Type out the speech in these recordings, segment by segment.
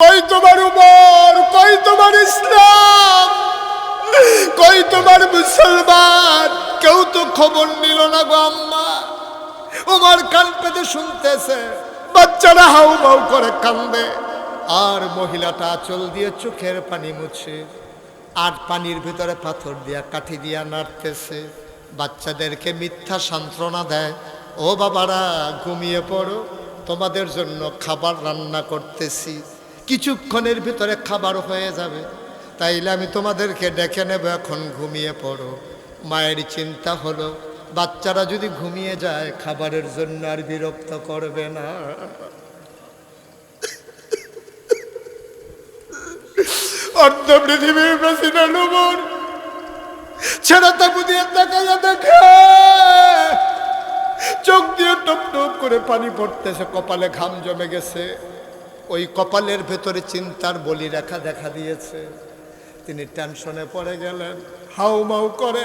কই তোমার উমর, কই তোমার ইসলাম, কই তোমার মুসলমান? কেউ তো খবর নিল না গো আম্মা। উমর কান পেতে শুনতেছে, বাচ্চারা হাউ মাউ করে কান্দে, আর মহিলাটা আঁচল দিয়ে চোখের পানি মুছে, আর পানির ভিতরে পাথর দিয়া কাঠি দিয়া নাড়তেছে, বাচ্চাদেরকে মিথ্যা সান্ত্বনা দেয়। ও বাবারা, ঘুমিয়ে পড়ো, তোমাদের জন্য খাবার রান্না করতেছি, কিছুক্ষণের ভিতরে খাবার হয়ে যাবে, তাইলে আমি তোমাদেরকে ডেকে নেব, এখন ঘুমিয়ে পড়ো। মায়ের চিন্তা হলো, বাচ্চারা যদি ঘুমিয়ে যায় খাবারের জন্য আর বিরক্ত করবে না। অর্ধ পৃথিবীর প্রেসিডেন্ট উমর ছেড়ে তাবু দিয়ে তাকাইয়া দেখে, চোখ দিয়ে টপ টপ করে পানি পড়তেছে, কপালে ঘাম জমে গেছে, ওই কপালের ভেতরে চিন্তার বলি রেখা দেখা দিয়েছে। তিনি টেনশনে পড়ে গেলেন, হাউ মাউ করে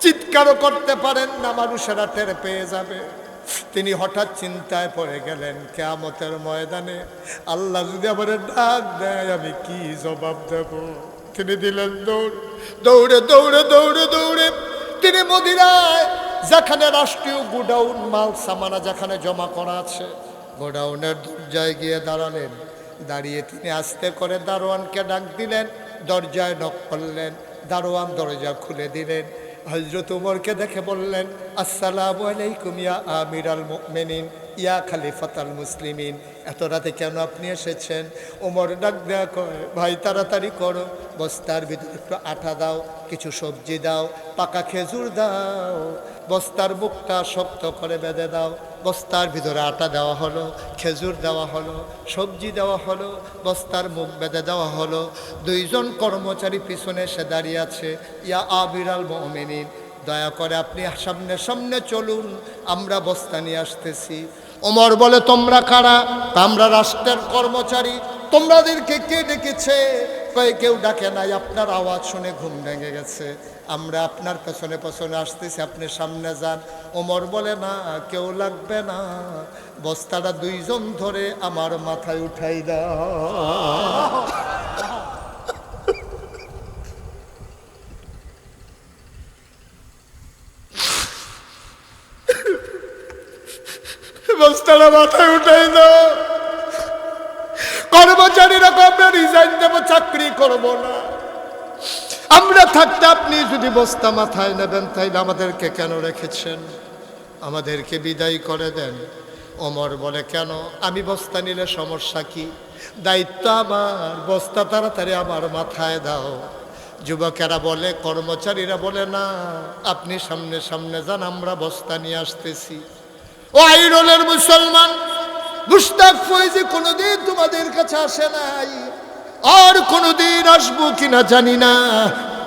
চিৎকারও করতে পারেন না, মানুষেরা টের পেয়ে যাবে। তিনি হঠাৎ চিন্তায় পড়ে গেলেন, কিয়ামতের ময়দানে আল্লাহ যদি আমার ডাক দেয় আমি কি জবাব দেব। তিনি দিলেন দৌড়, দৌড়ে দৌড়ে দৌড়ে দৌড়ে তিনি মদিনায়, যেখানে রাষ্ট্রীয় গোডাউন মাল সামানা যেখানে জমা করা আছে, গোডাউনের দরজায় গিয়ে দাঁড়ালেন। দাঁড়িয়ে তিনি আস্তে করে দারোয়ানকে ডাক দিলেন, দরজায় নক করলেন, দারোয়ান দরজা খুলে দিলেন। হযরত উমরকে দেখে বললেন, আসসালামু আলাইকুম ইয়া আমিরাল মুমিনিন, ইয়া খলিফাতাল মুসলিমিন। এত রাতে কেন আপনি এসেছেন? ওমর ডাক দেয়া কয়, ভাই তাড়াতাড়ি করো, বস্তার ভিতরে একটু আটা দাও, কিছু সবজি দাও, পাকা খেজুর দাও, বস্তার মুখটা শক্ত করে বেঁধে দাও। বস্তার ভিতরে আটা দেওয়া হলো, খেজুর দেওয়া হলো, সবজি দেওয়া হলো, বস্তার মুখ বেঁধে দেওয়া হলো। দুইজন কর্মচারী পিছনে এসে দাঁড়িয়ে আছে। ইয়া আমিরাল মুমিনিন, দয়া করে আপনি সামনে সামনে চলুন, আমরা বস্তা নিয়ে আসতেছি। ওমর বলে, তোমরা কারা? আমরা রাষ্ট্রের কর্মচারী। তোমাদেরকে কে ডেকেছে? কয়ে কেউ ডাকে নাই, আপনার আওয়াজ শুনে ঘুম ভেঙে গেছে, আমরা আপনার পেছনে পেছনে আসতেছি, আপনি সামনে যান। ওমর বলে, না, কেউ লাগবে না, বস্তাটা দুইজন ধরে আমার মাথায় উঠাই দাও। বস্তাটা মাথায় উঠাই দাও। কর্মচারীরা আমরা রিজাইন দেবো, চাকরি করবো না, আমরা থাকতে আপনি যদি বস্তা মাথায় নেবেন তাইলে আমাদেরকে কেন রেখেছেন? আমাদেরকে বিদায় করে দেন। ওমর বলে, কেন? আমি বস্তা নিলে সমস্যা কি? দায়িত্ব আমার, বস্তা তাড়াতাড়ি আমার মাথায় দাও। যুবকেরা বলে, কর্মচারীরা বলে, না, আপনি সামনে সামনে যান, আমরা বস্তা নিয়ে আসতেছি। ও আইরনের মুসলমান, মুশতাক ফয়েজি কোনোদিন তোমাদের কাছে আসে নাই, আর কোনোদিন আসবো কিনা জানি না।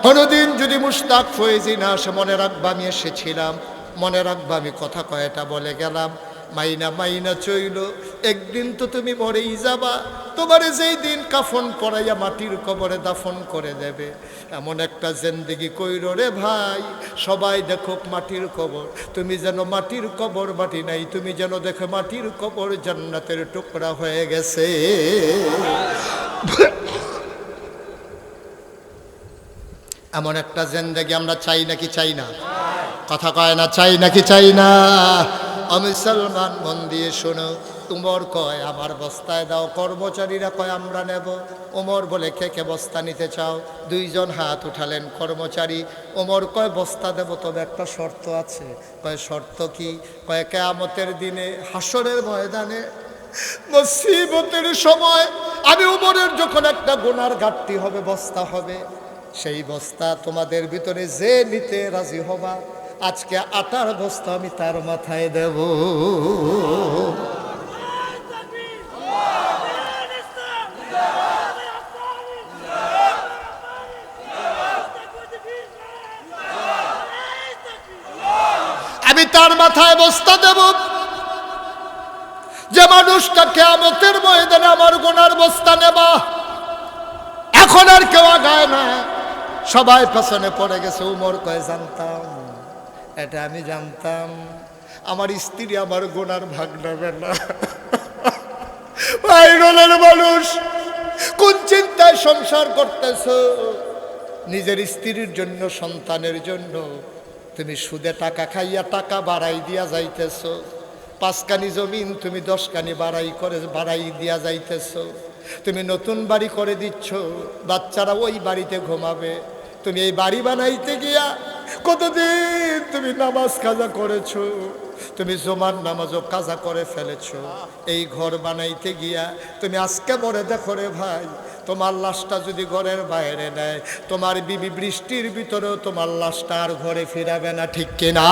কোনোদিন যদি মুশতাক ফয়েজি না আসে, মনে রাখবা আমি এসেছিলাম, মনে রাখবা আমি কথা কয়টা বলে গেলাম। মাইনা মাইনা চইল, একদিন তো তুমি মরেই যাবা। তোমারে যেই দিন কাফন পরাইয়া মাটির কবরে দাফন করে দেবে, এমন একটা জিন্দেগি কইরো রে ভাই, সবাই দেখুক মাটির কবর, তুমি যেন মাটির কবর মাটি নাই, তুমি যেন দেখো মাটির কবর জান্নাতের টুকরা হয়ে গেছে। এমন একটা জিন্দেগি আমরা চাই নাকি চাই না? কথা কয় না, চাই নাকি চাই না? মুসলমান, মন দিয়ে শোনো। উমর কয়, আমার বস্তায় দাও। কর্মচারীরা কয়, আমরা নেব। ওমর বলে, কে কে বস্তা নিতে চাও? দুইজন হাত উঠালেন কর্মচারী। ওমর কয়, বস্তা দেব, তবে একটা শর্ত আছে। কয়, শর্ত কি? কয়, কিয়ামতের দিনে হাসরের ময়দানে মুসিবতের সময় আমি উমরের যখন একটা গুনার ঘাটতি হবে, বস্তা হবে, সেই বস্তা তোমাদের ভিতরে যে নিতে রাজি হবা, আজকে আটার বস্তা আমি তার মাথায় দেব। আমি তার মাথায় বস্তা দেব। যে মানুষটা কিয়ামতের ময়দানে আমার গুনার বস্তা নেবা, এখন আর কেউ আগায় না, সবাই পেছনে পড়ে গেছে। উমর কয়, জানতাম, এটা আমি জানতাম, আমার স্ত্রী আমার গুনার ভাগ নেবে না। ভাই রোলের মানুষ, সংসার করতেছো, নিজের স্ত্রীর জন্য, সন্তানের জন্য তুমি সুদে টাকা খাইয়া টাকা বাড়াই দিয়া যাইতেছো। 5 কানি জমিন তুমি 10 কানি বাড়াই দিয়া যাইতেছো। তুমি নতুন বাড়ি করে দিচ্ছ, বাচ্চারা ওই বাড়িতে ঘুমাবে। তুমি এই বাড়ি বানাইতে গিয়া কতদিন তুমি নামাজ কাজা করেছো, তুমি জুমার নামাজও কাজা করে ফেলেছো। এই ঘর বানাইতে গিয়া তুমি আজকে মরে দেখো রে ভাই, তোমার লাশটা যদি ঘরের বাইরে নেয়, তোমার বিবি বৃষ্টির ভিতরেও তোমার লাশটা আর ঘরে ফিরাবে না, ঠিক কিনা?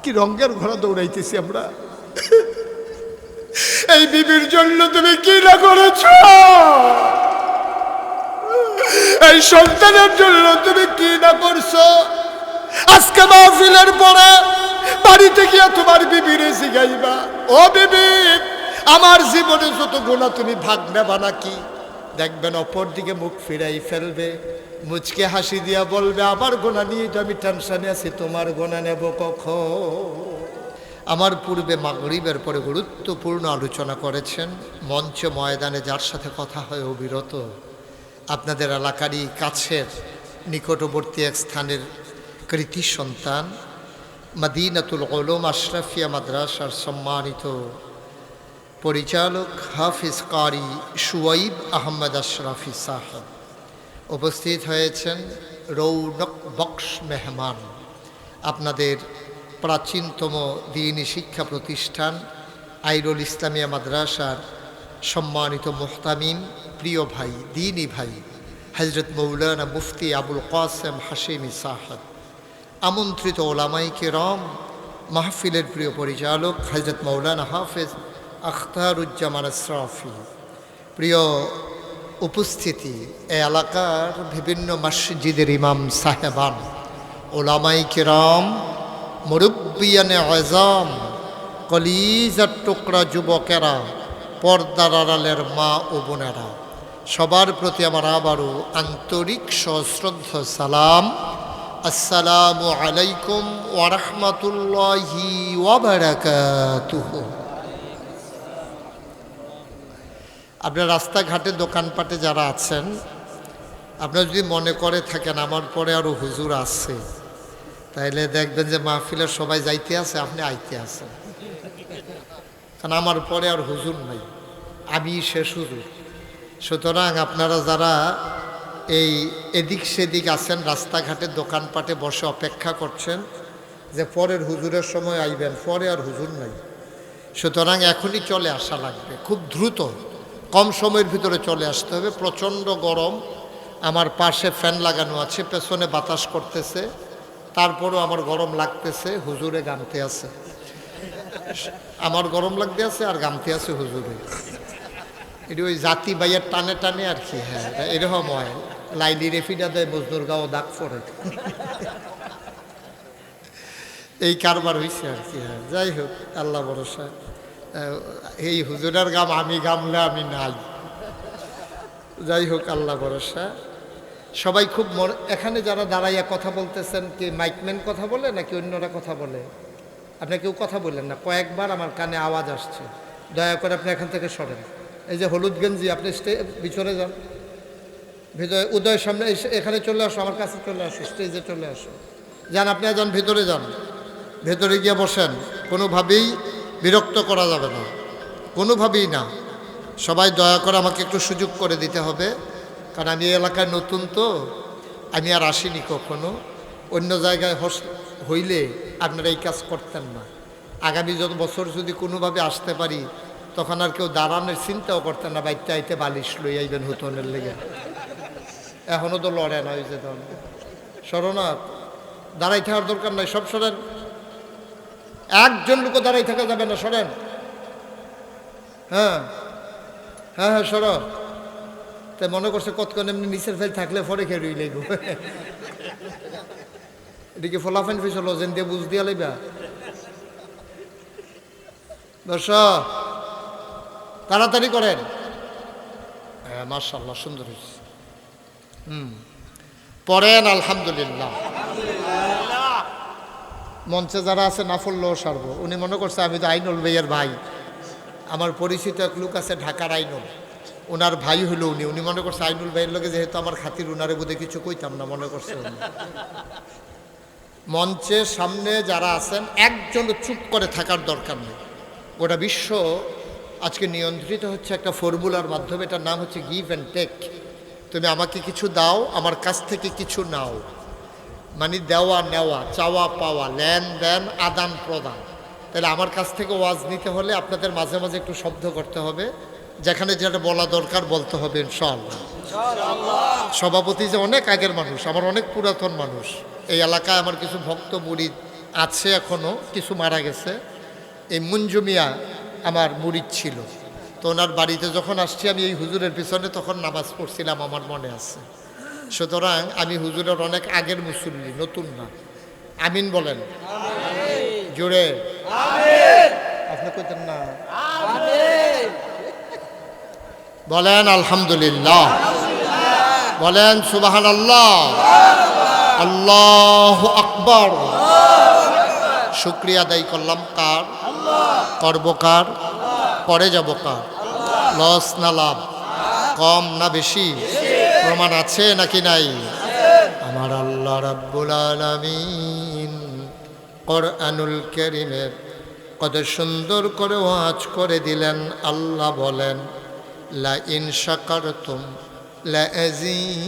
কি রঙের ঘোড়া দৌড়াইতেছি আমরা। এই বিবির জন্য তুমি কি না করেছ, এই সন্তানের জন্য তুমি কি না করছো। আজকে মাহফিলের পরে বাড়িতে গিয়া তোমার বিবিরে জিগাইবা, ও বিবি আমার জীবনে যত গুনাহ তুমি ভাগ নেবা নাকি? দেখবেন অপর দিকে মুখ ফিরাই ফেলবে, মুচকে হাসি দিয়া বলবে, আমার গুনাহ নিয়ে তো আমি টেনশনে আছি, তোমার গুনাহ নেব কখন? আমার পূর্বে মাগরিবের পরে গুরুত্বপূর্ণ আলোচনা করেছেন মঞ্চ ময়দানে, যার সাথে কথা হয় অবিরত। আপনাদের এলাকারই কাছের নিকটবর্তী এক স্থানের কৃতি সন্তান, মদিনাতুল উলুম আশরাফিয়া মাদ্রাসার সম্মানিত পরিচালক হাফিজ কারি শুয়াইব আহমদ আশরাফি সাহেব উপস্থিত হয়েছেন। রৌনক বক্স মেহমান, আপনাদের প্রাচীনতম দ্বীনি শিক্ষা প্রতিষ্ঠান আইরুল ইসলামিয়া মাদ্রাসার সম্মানিত মুহতামিম, প্রিয় ভাই, দ্বীনি ভাই হযরত মৌলানা মুফতি আবুল কাসেম হাশিমি সাহেব, আমন্ত্রিত ওলামায়ে কেরাম, মাহফিলের প্রিয় পরিচালক হযরত মৌলানা হাফেজ আখতারুজ্জামান আশরাফি, প্রিয় উপস্থিতি, এ এলাকার বিভিন্ন মসজিদের ইমাম সাহেবান, ওলামায়ে কেরাম, মুরব্বিয়ানে আযম, কলিজার টুকরা যুবকেরা, পর্দার আড়ালের মা ও বোনেরা, সবার প্রতি আমার আবারও আন্তরিক সশ্রদ্ধ সালাম। আসসালামু আলাইকুম ওয়া রাহমাতুল্লাহি ওয়া বারাকাতুহু। আপনার রাস্তাঘাটে দোকানপাটে যারা আছেন, আপনারা যদি মনে করে থাকেন আমার পরে আরও হুজুর আছে, তাইলে দেখবেন যে মাহফিলের সবাই যাইতে আছে, আপনি আইতে আছেন। কারণ আমার পরে আর হুজুর নাই, আমি শেষ হুজুর। সুতরাং আপনারা যারা এই এদিক সেদিক আছেন, রাস্তাঘাটে দোকানপাটে বসে অপেক্ষা করছেন যে পরের হুজুরের সময় আইবেন, পরে আর হুজুর নাই। সুতরাং এখনই চলে আসা লাগবে, খুব দ্রুত, কম সময়ের ভিতরে চলে আসতে হবে। প্রচণ্ড গরম, আমার পাশে ফ্যান লাগানো আছে, পেছনে বাতাস করতেছে, তারপরও আমার গরম লাগতেছে, হুজুরে গামতে আছে। আমার গরম লাগতে আছে আর গামতে আছে হুজুরে। এটা ওই জাতি বাইয়ের টানে টানে আর কি। হ্যাঁ, এরকম হয়, লাইলি রেফিডা দেয়, মজদুর গাও দাগ পড়ে, এই কারবার হয়েছে আর কি। হ্যাঁ, যাই হোক, আল্লাহ ভরসা। এই হুজুরের গাম আমি গামলে আমি নাই, যাই হোক, আল্লাহ ভরসা। সবাই খুব এখানে যারা দাঁড়াইয়া কথা বলতেছেন, কি মাইকম্যান কথা বলে নাকি অন্যরা কথা বলে? আপনি কেউ কথা বললেন না, কয়েকবার আমার কানে আওয়াজ আসছে। দয়া করে আপনি এখান থেকে সরেন। এই যে হলুদ গেঞ্জি, আপনি ভিতরে যান, ভিতরে উদয়ের সামনে এখানে চলে আসো, আমার কাছে চলে আসো, স্টেজে চলে আসো। যান, আপনি যান, ভিতরে যান, ভেতরে গিয়ে বসেন। কোনোভাবেই বিরক্ত করা যাবে না, কোনোভাবেই না। সবাই দয়া করে আমাকে একটু সুযোগ করে দিতে হবে, কারণ আমি এই এলাকায় নতুন, তো আমি আর আসিনি কখনো। অন্য জায়গায় হইলে আপনারা এই কাজ করতেন না। আগামী যত বছর যদি কোনোভাবে আসতে পারি, তখন আর কেউ দাঁড়ানোর চিন্তাও করতেন না, বাইতে আইতে বালিশ লই আইবেন হুতনের লেগে। এখনও তো লড়ে না, ওই যে তখন সরনা দাঁড়াই থাকার দরকার নাই, সব সরেন। একজন লোকও দাঁড়াই থাকা যাবে না, সরেন। হ্যাঁ হ্যাঁ হ্যাঁ, সর। তাই মনে করছে কতক্ষণ এমনি নিচের ফেল থাকলে পরে খেয়ে রই লাগবো। এদিকে ফলাফাইন ফেস হলো, যেন দিয়ে বুঝ দিয়া লাইবা। দর্শ তাড়াতাড়ি করেন। হ্যাঁ, মাশাআল্লাহ, সুন্দর হয়েছে। পড়েন আলহামদুলিল্লাহ। মঞ্চে যারা আছে না পড়লেও সারবো। উনি মনে করছে আমি তো আইনুল ভাইয়ের ভাই, আমার পরিচিত এক লোক আছে ঢাকার আইনুল, ওনার ভাই হলো উনি। উনি মনে করছে আইনুল ভাইয়ের লোকে যেহেতু আমার খাতির, উনারে বোধহয় কিছু কইতাম না মনে করছে উনি। মঞ্চের সামনে যারা আছেন একজন চুপ করে থাকার দরকার নেই। গোটা বিশ্ব আজকে নিয়ন্ত্রিত হচ্ছে একটা ফর্মুলার মাধ্যমে, এটার নাম হচ্ছে গিভ অ্যান্ড টেক। তুমি আমাকে কিছু দাও, আমার কাছ থেকে কিছু নাও, মানে দেওয়া নেওয়া, চাওয়া পাওয়া, লেনদেন, আদান প্রদান। তাহলে আমার কাছ থেকে ওয়াজ নিতে হলে আপনাদের মাঝে মাঝে একটু শব্দ করতে হবে, যেখানে যেটা বলা দরকার বলতে হবে ইনশাআল্লাহ। সভাপতি যে অনেক আগের মানুষ, আমার অনেক পুরাতন মানুষ, এই এলাকায় আমার কিছু ভক্ত মুরিদ আছে, এখনও কিছু মারা গেছে। এই মঞ্জু মিয়া আমার মুরিদ ছিল, তো ওনার বাড়িতে যখন আসছি আমি এই হুজুরের পিছনে তখন নামাজ পড়ছিলাম, আমার মনে আছে। সুতরাং আমি হুজুরের অনেক আগের মুসল্লি, নতুন না। আমিন বলেন জোরে, আপনি কইতেন না? বলেন আলহামদুলিল্লাহ, বলেন সুবহানাল্লাহ, আল্লাহু আকবার। শুকরিয়া আদায় করলাম কার? করব কার? করে যাব কার? লস না লাভ? কম না বেশি? প্রমাণ আছে নাকি নাই? আমার আল্লাহ রাব্বুল আলামিন কোরআনুল কারীমে কত সুন্দর করে ওয়াজ করে দিলেন। আল্লাহ বলেন, লা ইন শাকারতুম লা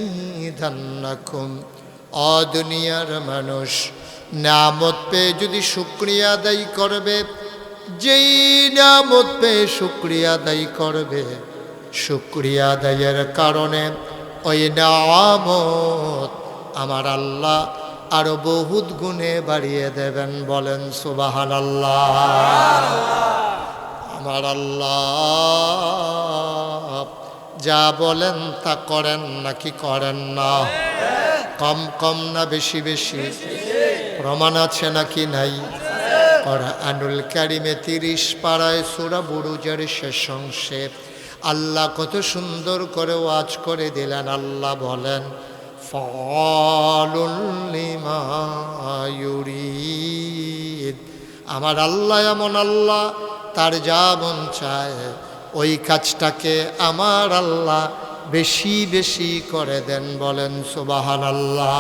আযীদান্নাকুম। ও দুনিয়ার মানুষ, নিয়ামত পেয়ে যদি শুকরিয়া আদায় করবে, যেই নিয়ামত পেয়ে শুকরিয়া আদায় করবে, শুকরিয়া আদায়ের কারণে ওই নিয়ামত আমার আল্লাহ আরো বহুত গুণে বাড়িয়ে দেবেন। বলেন সুবহানাল্লাহ। আমার আল্লাহ যা বলেন তা করেন নাকি করেন না? কম কম না বেশি বেশি? প্রমাণ আছে নাকি নাই? কোরআনুল কারীমে 30 পারায় সূরা বুরুজের শেষ অংশে আল্লাহ কত সুন্দর করে ওয়াজ করে দিলেন। আল্লাহ বলেন, ফাআলুল লিমা ইউরিদ। আমার আল্লাহ এমন আল্লাহ, তার যা মন চায় ওই কাজটাকে আমার আল্লাহ বেশি বেশি করে দেন। বলেন সুবহানাল্লাহ।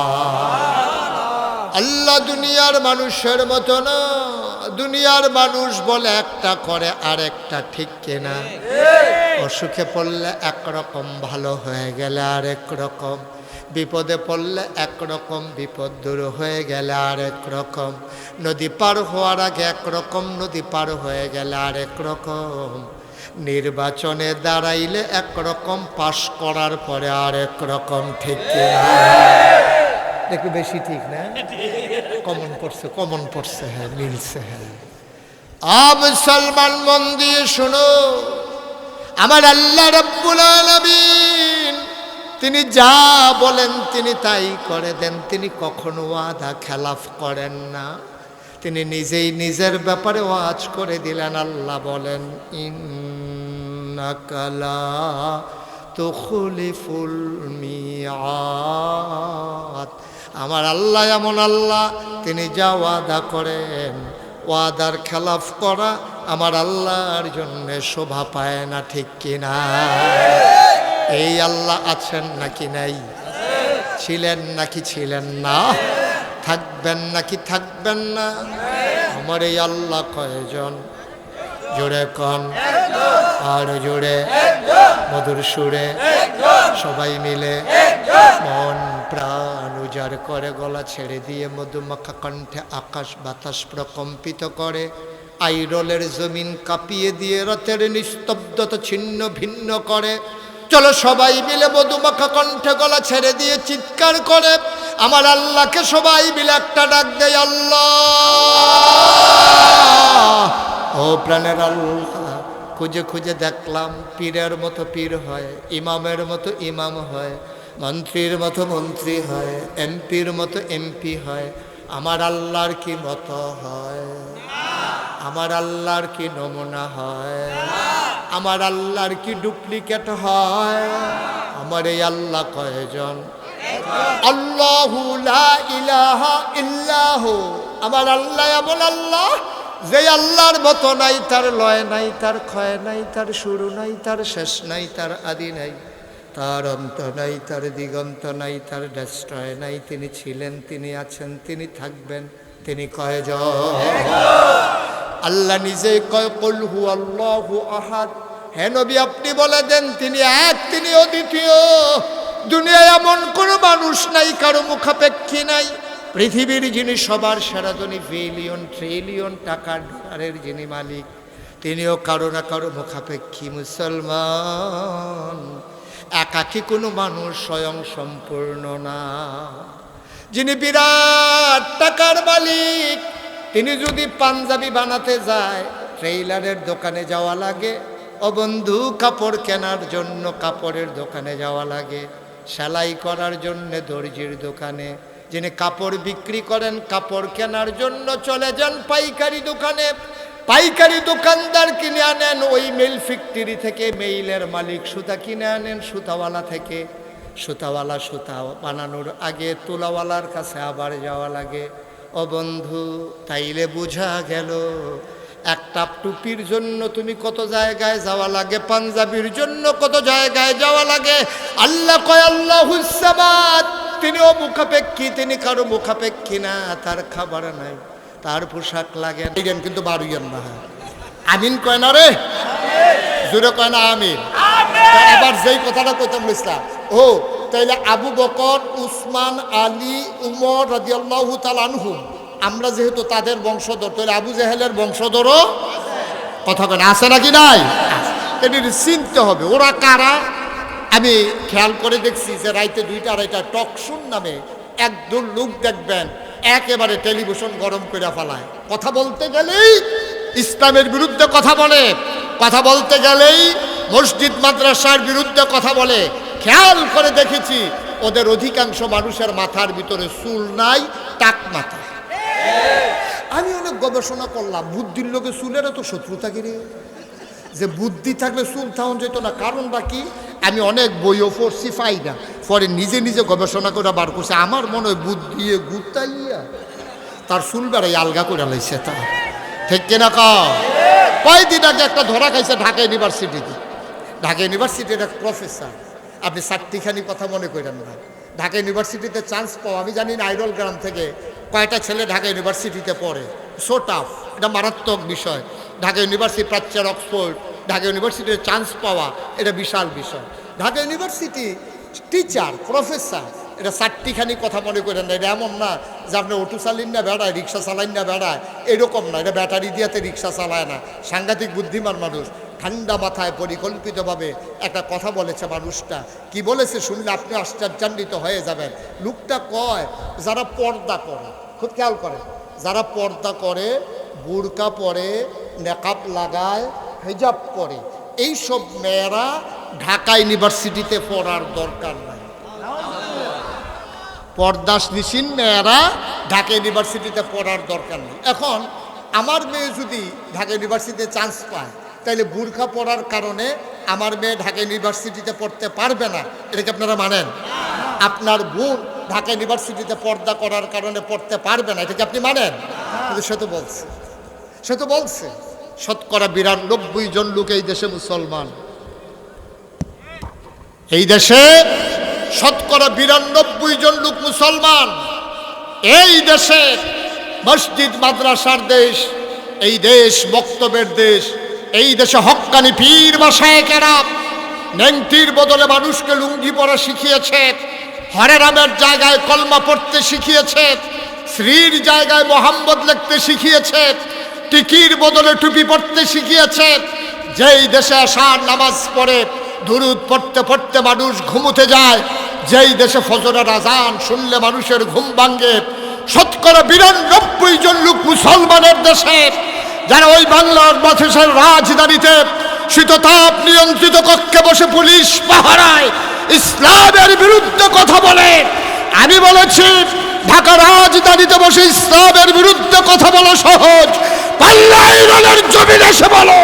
আল্লাহ দুনিয়ার মানুষের মতো না। দুনিয়ার মানুষ বলে একটা করে আর একটা, ঠিক কিনা? অসুখে পড়লে একরকম, ভালো হয়ে গেলে আরেক রকম, বিপদে পড়লে একরকম, বিপদ দূর হয়ে গেলে আরেক রকম, নদী পার হওয়ার আগে একরকম, নদী পার হয়ে গেলে আরেক রকম, নির্বাচনে দাঁড়াইলে একরকম, পাশ করার পরে আরেক রকম, ঠিক কিনা? একটু বেশি ঠিক না? কমন পড়ছে, কমন পড়ছে, হ্যাঁ মিলছে। হ্যাঁ মুসলমান মন দিয়ে শোনো, আমার আল্লাহ রাব্বুল আলামিন তিনি যা বলেন তিনি তাই করে দেন। তিনি কখনো ওয়াদা খেলাফ করেন না। তিনি নিজেই নিজের ব্যাপারে ওয়াজ করে দিলেন। আল্লাহ বলেন, ইন্নাকা লা তুখলিফুল মিআদ। আমার আল্লাহ এমন আল্লাহ, তিনি যা ওয়াদা করেন, ওয়াদার খেলাফ করা আমার আল্লাহর জন্য শোভা পায় না, ঠিক কিনা? এই আল্লাহ আছেন নাকি নাই? ছিলেন নাকি ছিলেন না? থাকবেন নাকি থাকবেন না? আমার এই আল্লাহ কয়জন? জোরে কন, আর জোরে, মধুর সুরে, সবাই মিলে মন প্রাণ উজাড় করে গলা ছেড়ে দিয়ে মধুমাখা কণ্ঠে আকাশ বাতাস প্রকম্পিত করে, আইরলের জমিন কাঁপিয়ে দিয়ে রাতের নিস্তব্ধতা ছিন্ন ভিন্ন করে। চলো সবাই মিলে মধুমাখা কণ্ঠে গলা ছেড়ে দিয়ে চিৎকার করে আমার আল্লাহকে সবাই মিলে একটা ডাক দেয়, আল্লাহ। ও প্রাণের আল্লাহ, খুঁজে খুঁজে দেখলাম পীরের মতো পীর হয়, ইমামের মতো ইমাম হয়, মন্ত্রীর মতো মন্ত্রী হয়, এমপির মতো এমপি হয়। আমার আল্লাহর কি মতো হয়? আমার আল্লাহর কি নমুনা হয়? আমার আল্লাহর কি ডুপ্লিকেট হয়? আমার এই আল্লাহ কয়জন? আল্লাহু লা ইলাহা ইল্লাহু। আমার আল্লাহ এমন আল্লাহ, যে আল্লাহর মতো নাই, তার লয় নাই, তার ক্ষয় নাই, তার শুরু নাই, তার শেষ নাই, তার আদি নাই, তার অন্ত নাই, তার দিগন্ত নাই, তার ডেস্ট্রয় নাই। তিনি ছিলেন, তিনি আছেন, তিনি থাকবেন। তিনি কয়জন? আল্লাহ নিজেই কয় কুল হু আল্লাহু আহাদ। হে নবী আপনি বলে দেন তিনি এক, তিনি অদ্বিতীয়। দুনিয়ায় এমন কোনো মানুষ নাই, কারো মুখাপেক্ষী নাই। পৃথিবীর যিনি সবার সেরা, যিনি বিলিয়ন ট্রিলিয়ন টাকার ডলারের যিনি মালিক, তিনিও কারো না কারো মুখাপেক্ষী। মুসলমান, একাকী কোনো মানুষ স্বয়ং সম্পূর্ণ না। যিনি বিরাট টাকার মালিক, তিনি যদি পাঞ্জাবি বানাতে যায়, ট্রেইলারের দোকানে যাওয়া লাগে। ও বন্ধু, কাপড় কেনার জন্য কাপড়ের দোকানে যাওয়া লাগে, সেলাই করার জন্য দর্জির দোকানে। যিনি কাপড় বিক্রি করেন, কাপড় কেনার জন্য চলে যান পাইকারি দোকানে। পাইকারি দোকানদার কিনে আনেন ওই মিল ফ্যাক্টরি থেকে। মেইলের মালিক সুতা কিনে আনেন সুতাওয়ালা থেকে। সুতাওয়ালা সুতা বানানোর আগে তুলাওয়ালার কাছে আবার যাওয়া লাগে। ও বন্ধু, তাইলে বোঝা গেল একটা টুপির জন্য তুমি কত জায়গায় যাওয়া লাগে, পাঞ্জাবির জন্য কত জায়গায় যাওয়া লাগে। আল্লাহ কয় আল্লাহুস সামাদ, তিনিও মুখাপেক্ষী, তিনি কারো মুখাপেক্ষী না। তার খাবার নাই, তার পোশাক লাগে না। কিন্তু বাড়ুইয়েন না, আমিন কয় না রে, জোরে কয় না আমিন। এবার যেই কথাটা কইতাম ইসলাম, ও তাইলে আবু বকর, উসমান, আলী, উমর রাদিয়াল্লাহু তাআলা আনহুম, আমরা যেহেতু তাদের বংশধর, তাহলে আবু জেহেলের বংশধরও কথা কেন আছে নাকি নাই? এটি চিনতে হবে ওরা কারা। আমি খেয়াল করে দেখছি যে রাইতে 2টা-2:30 টকশুন নামে একদল লোক দেখবেন একেবারে টেলিভিশন গরম করে ফেলায়। কথা বলতে গেলেই ইসলামের বিরুদ্ধে কথা বলে, কথা বলতে গেলেই মসজিদ মাদ্রাসার বিরুদ্ধে কথা বলে। খেয়াল করে দেখেছি ওদের অধিকাংশ মানুষের মাথার ভিতরে চুল নাই, টাক মাথা। আমি অনেক গবেষণা করলাম, বুদ্ধির লোকে চুলের তো শত্রুতা গিরে, যে বুদ্ধি থাকলে চুল থাউন যেত না। কারণটা কি? আমি অনেক বইও পড়ছি, পাই না। পরে নিজে নিজে গবেষণা করে বার করছে, আমার মনে হয় বুদ্ধি গুতাইয়া তার চুল বেড়াই আলগা করে লাইছে। তা ঠিক কিনা কয়দিন আগে একটা ধরা খাইছে ঢাকা ইউনিভার্সিটিতে। ঢাকা ইউনিভার্সিটির এক প্রফেসর, আপনি চারটিখানি কথা মনে করেন না। ঢাকা ইউনিভার্সিটিতে চান্স পাওয়া, আমি জানি না আইরল গ্রাম থেকে কয়টা ছেলে ঢাকা ইউনিভার্সিটিতে পড়ে। সো টাফ, এটা মারাত্মক বিষয়। ঢাকা ইউনিভার্সিটি প্রাচ্যের অক্সফোর্ড, ঢাকা ইউনিভার্সিটিতে চান্স পাওয়া এটা বিশাল বিষয়। ঢাকা ইউনিভার্সিটি টিচার, প্রফেসর, এটা চারটিখানি কথা মনে করেন না। এটা এমন না যে আপনি অটো চালিন না বেড়ায়, রিক্সা চালাইন না বেড়ায়, এরকম না। এটা ব্যাটারি দিয়াতে রিক্সা চালায় না। সাংঘাতিক বুদ্ধিমান মানুষ, ঠান্ডা মাথায় পরিকল্পিতভাবে একটা কথা বলেছে। মানুষটা কি বলেছে শুনলে আপনি আশ্চর্যান্বিত হয়ে যাবেন। লোকটা কয়, যারা পর্দা করে, খুব খেয়াল করে, যারা পর্দা করে, বুরকা পরে, নেকাব লাগায়, হিজাব পরে, এইসব মেয়েরা ঢাকা ইউনিভার্সিটিতে পড়ার দরকার নাই। পর্দাশীল মেয়েরা ঢাকা ইউনিভার্সিটিতে পড়ার দরকার নেই। এখন আমার মেয়ে যদি ঢাকা ইউনিভার্সিটিতে চান্স পায়, তাইলে বুরখা পড়ার কারণে আমার মেয়ে ঢাকা ইউনিভার্সিটিতে পড়তে পারবে না, এটাকে আপনারা মানেন? আপনার বোন ঢাকা ইউনিভার্সিটিতে পর্দা করার কারণে পড়তে পারবে না, এটাকে আপনি মানেন? কিন্তু সে তো বলছে শতকরা 92 জন লোক এই দেশে মুসলমান। এই দেশে শতকরা 92 জন লোক মুসলমান। এই দেশে মসজিদ মাদ্রাসার দেশ, এই দেশ বক্তব্যের দেশ, এই দেশে হক্কানি পীর মাশায়েখেরা নেংটির বদলে মানুষকে লুঙ্গি পরা শিখিয়েছে, হরে রামের জায়গায় কলমা পড়তে শিখিয়েছে, শ্রীর জায়গায় মোহাম্মদ লিখতে শিখিয়েছে, টিকির বদলে টুপি পড়তে শিখিয়েছে। যেই দেশে আসার নামাজ পড়ে দুরুদ পড়তে পড়তে মানুষ ঘুমোতে যায়, যেই দেশে ফজরের আজান শুনলে মানুষের ঘুম ভাঙে, শতকরা 92 জন লোক মুসলমানের দেশে, যারা ওই বাংলার বাদশাহের রাজধানীতে শীততাপ নিয়ন্ত্রিত কক্ষে বসে পুলিশ পাহারায় ইসলামের বিরুদ্ধে কথা বলে। আমি বলেছি ঢাকা রাজধানীতে বসে ইসলামের বিরুদ্ধে কথা বলা সহজ, পাল্লাই রোলের জমিনে এসে বলো,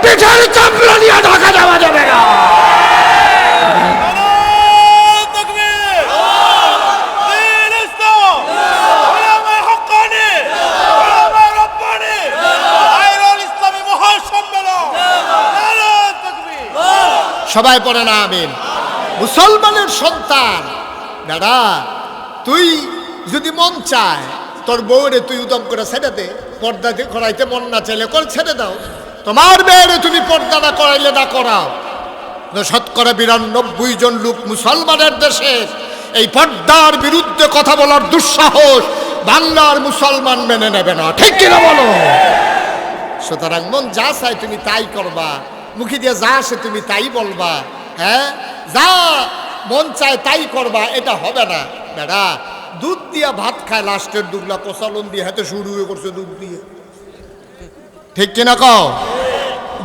পিঠের চামড়া নিয়ে ঢাকা যাওয়া যাবে না। সবাই পড়ে না আমিন। মুসলমানের সন্তান দাদা, তুই যদি মন চায় তোর বউরে তুই উদম করে ছেড়ে দে, পর্দা দিয়ে করাইতে মন না চাইলে করে ছেড়ে দাও। তোমার মেয়েরে তুমি পর্দা না করাইলে না করাও। ৯৯ জন লোক মুসলমানের দেশে এই পর্দার বিরুদ্ধে কথা বলার দুঃসাহস বাংলার মুসলমান মেনে নেবে না, ঠিক কিনা বলো? সুতরাং মন যা চাই তুমি তাই করবা, মুখে দিয়ে যা আসে তুমি তাই বলবা। হ্যাঁ, যা মন চায় তাই করবা, এটা হবে না। বেড়া দুধ দিয়া ভাত খায়, লাস্টের দুগলা কষালন দিয়ে হাতে শুরু হয়ে করছে দুধ দিয়ে, ঠিক কিনা কও?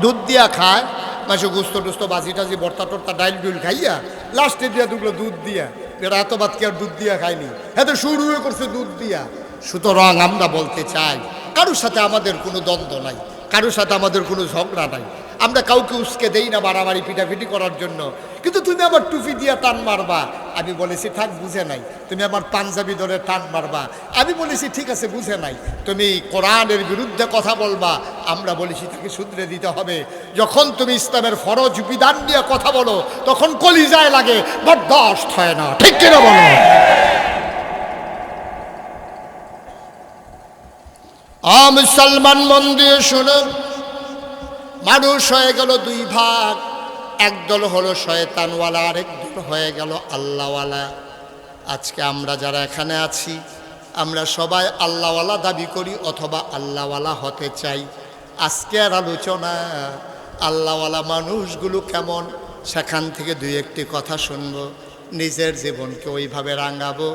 দুধ দিয়া খায়, মাসে গুস্ত টুস্ত বাজি টাজি ভর্তা টর্তা ডাইল ডুল খাইয়া লাস্টে দিয়া দুগলো দুধ দিয়া। এরা এত ভাত কি আর দুধ দিয়া খায়নি, হাতে শুরু হয়ে করছে দুধ দিয়া। সুতরাং আমরা বলতে চাই, কারোর সাথে আমাদের কোনো দ্বন্দ্ব নাই, কারোর সাথে আমাদের কোনো ঝগড়া নাই। আমরা কাউকে উস্কে দেই না বাড়াবাড়ি পিটাপিটি করার জন্য। কিন্তু তুমি আমার টুপি দিয়া টান মারবা, আমি বলেছি থাক বুঝে নাই। তুমি আমার পাঞ্জাবি ধরে টান মারবা, আমি বলেছি ঠিক আছে বুঝে নাই। তুমি কোরআনের বিরুদ্ধে কথা বলবা, আমরা বলেছি তাকে শুধরে দিতে হবে। যখন তুমি ইসলামের ফরজ বিধান নিয়ে কথা বলো তখন কলিজায় লাগে, বরদাস্ত হয় না, ঠিক কিনা বলো? মুসলমান মন দিয়ে শুনুন, মানুষ হয়ে গেল দুই ভাগ, একদল হলো শয়তানওয়ালা, আরেক দল হয়ে গেল আল্লাহওয়ালা। আজকে আমরা যারা এখানে আছি আমরা সবাই আল্লাহওয়ালা দাবি করি অথবা আল্লাহওয়ালা হতে চাই। আজকের আলোচনা আল্লাহওয়ালা মানুষগুলো কেমন, সেখান থেকে দুই একটি কথা শুনবো, নিজের জীবনকে ওইভাবে রাঙাবো,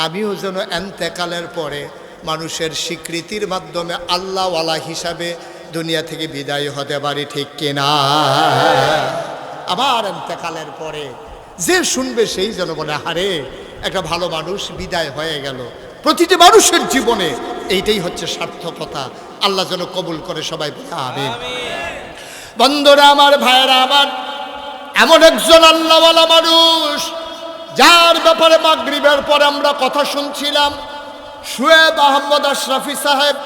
আমিও যেন এন্তেকালের পরে মানুষের স্বীকৃতির মাধ্যমে আল্লাহওয়ালা হিসাবে দুনিয়া থেকে বিদায় হতে পারি, ঠিক কিনা? আবার এন্তেকালের পরে যে শুনবে সেই যেন বলে হারে একটা ভালো মানুষ বিদায় হয়ে গেল। প্রতিটি মানুষের জীবনে এইটাই হচ্ছে সার্থকতা। আল্লাহ যেন কবুল করে, সবাই বলে আমিন। বন্ধুরা আমার, ভাইয়েরা আমার, এমন একজন আল্লাহওয়ালা মানুষ যার ব্যাপারে মাগরিবের পরে আমরা কথা শুনছিলাম, শুয়েব আহমদ আশরাফি সাহেব,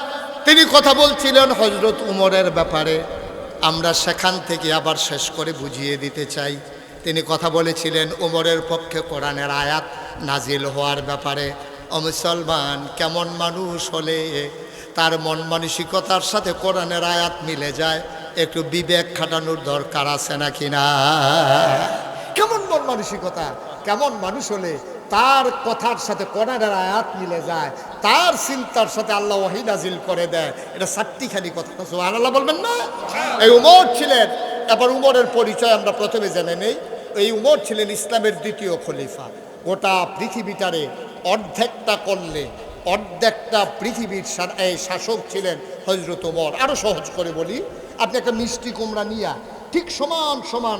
তিনি কথা বলছিলেন হযরত উমরের ব্যাপারে। আমরা সেখান থেকে আবার শেষ করে বুঝিয়ে দিতে চাই। তিনি কথা বলেছিলেন উমরের পক্ষে কোরআনের আয়াত নাজিল হওয়ার ব্যাপারে। ও মুসলমান, কেমন মানুষ হলে তার মন মানসিকতার সাথে কোরআনের আয়াত মিলে যায়, একটু বিবেক খাটানোর দরকার আছে নাকি না? কেমন মন মানসিকতা, কেমন মানুষ হলে তার কথার সাথে কোরআনের আয়াত মিলে যায়, তার চিন্তার সাথে আল্লাহ ওহী নাজিল করে দেয়। এটা চারটিখানি কথা, সুবহানাল্লাহ বলবেন না? এই উমর ছিলেন, এবার উমরের পরিচয় আমরা প্রথমে জেনে নেই। এই উমর ছিলেন ইসলামের দ্বিতীয় খলিফা। গোটা পৃথিবীটারে অর্ধেকটা করলে অর্ধেকটা পৃথিবীর এই শাসক ছিলেন হযরত উমর। আরও সহজ করে বলি, আপনি একটা মিষ্টি কুমড়া নিয়া ঠিক সমান সমান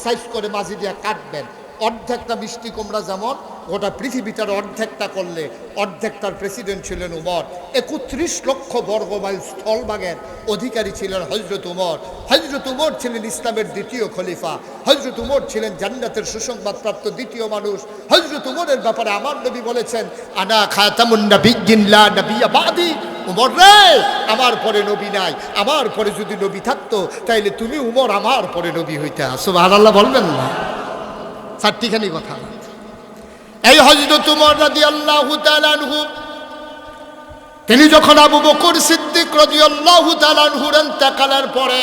সাইজ করে মাঝি দিয়া কাটবেন, অর্ধেকটা মিষ্টি কুমড়া যেমন গোটা পৃথিবীটার অর্ধেকটা করলে অর্ধেকটার প্রেসিডেন্ট ছিলেন উমর। ৩১ লক্ষ বর্গমাইল স্থলভাগের অধিকারী ছিলেন হযরত উমর। হযরত উমর ছিলেন ইসলামের দ্বিতীয় খলিফা। হযরত উমর ছিলেন জান্নাতের সুসংবাদপ্রাপ্ত দ্বিতীয় মানুষ। হযরত উমরের ব্যাপারে আমার নবী বলেছেন, আনা খাতামুন নাবিয়্যিন লা নাবিয়্যা বাদি। উমর রে, আমার পরে নবী নাই, আমার পরে যদি নবী থাকতো তাইলে তুমি উমর আমার পরে নবী হইতা। সুবহানাল্লাহ বলবেন না? চারটিখানি কথা। এই হযরত উমর রাদিয়াল্লাহু তাআলা আনহু, তিনি যখন আবু বকর সিদ্দিক রাদিয়াল্লাহু তাআলা আনহুর ইন্তেকালের পরে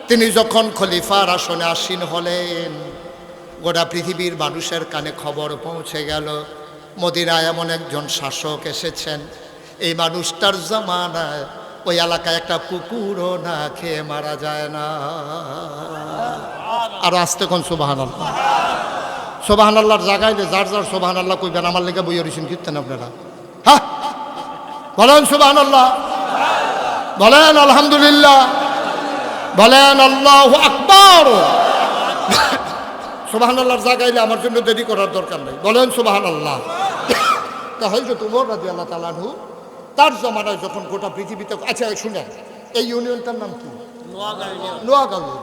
তিনি যখন খলিফার আসনে আসীন হলেন, গোটা পৃথিবীর মানুষের কানে খবর পৌঁছে গেল মদিনায় এমন একজন শাসক এসেছেন। এই মানুষটার জামানায় ওই এলাকায় একটা কুকুরও না খেয়ে মারা যায় না। আর আস্তে কোন সুবহানাল্লাহ। সুবহানাল্লাহর জায়গায় যার যার সুবহানাল্লাহ কইবেন, আমার লেগে বই হরিছেন কীর্তন আপনারা। হ্যাঁ বলেন সুবহানাল্লাহ, বলেন আলহামদুলিল্লাহ, বলেন আল্লাহু আকবার। সুবহানাল্লাহর জায়গায় আমার জন্য দেরি করার দরকার নেই, বলেন সুবহানাল্লাহ। তা হযরত উমর রাদিয়াল্লাহু তাআলা আনহু তার জমানায় যখন গোটা পৃথিবীতে, আচ্ছা শুনেন, এই ইউনিয়নটার নাম কি? নোয়াগাঁও।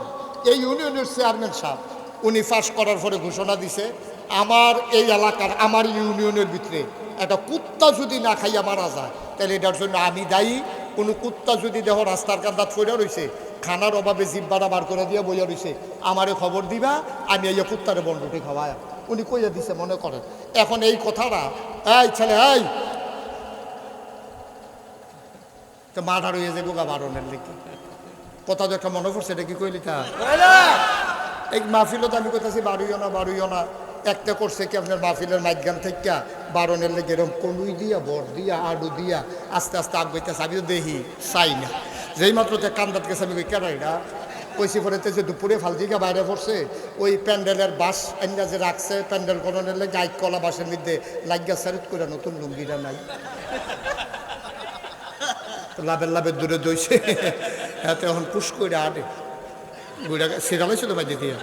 এই ইউনিয়নের চেয়ারম্যান সাহেব উনি পাস করার পরে ঘোষণা দিছে, আমার এই এলাকার, আমার ইউনিয়নের ভিতরে একটা কুত্তা যদি না খাইয়া মারা যায় তাহলে এটার জন্য আমি দায়ী। কোনো কুত্তা যদি দেহ রাস্তার কান্দাত পড়ে রয়েছে, খানার অভাবে জিব্বাটা বার করে দিয়ে বইয়া রইছে, আমারে খবর দিবা, আমি এই কুত্তারে বন্ডুটি খাওয়ায়। উনি কইয়া দিছে মনে করেন। এখন এই কথাটা, এই ছেলে এই তো মাঠা রয়ে যাবো গা বারণের লিখি কথা তো একটা মনে পড়ছে, এটা কি কইলি তা এই মাহফিলত আমি কোথাছি বাড়িও না একটা করছে কি আপনার মাহফিলের মাঝখান থেকে বারণের লেগে এরকম কনুই দিয়া বর দিয়া আডু দিয়া আস্তে আস্তে আগাইতেছে। আমি তো দেখি চাই না, যেই মাত্র কান্দাত গেছে আমি কেন এটা কইসি পরেতে যে দুপুরে ফালদিকা বাইরে পড়ছে ওই প্যান্ডেলের বাস আইনা যে রাখছে প্যান্ডেল করণের লেগে গাইড কলা বাসের মধ্যে লাগিয়া সারিত করে নতুন লুঙ্গিটা নাই লাভের দূরে দইছে এত এখন পুষ করে আটে বুড়া সিরালাইছিল বাইরে দিয়ে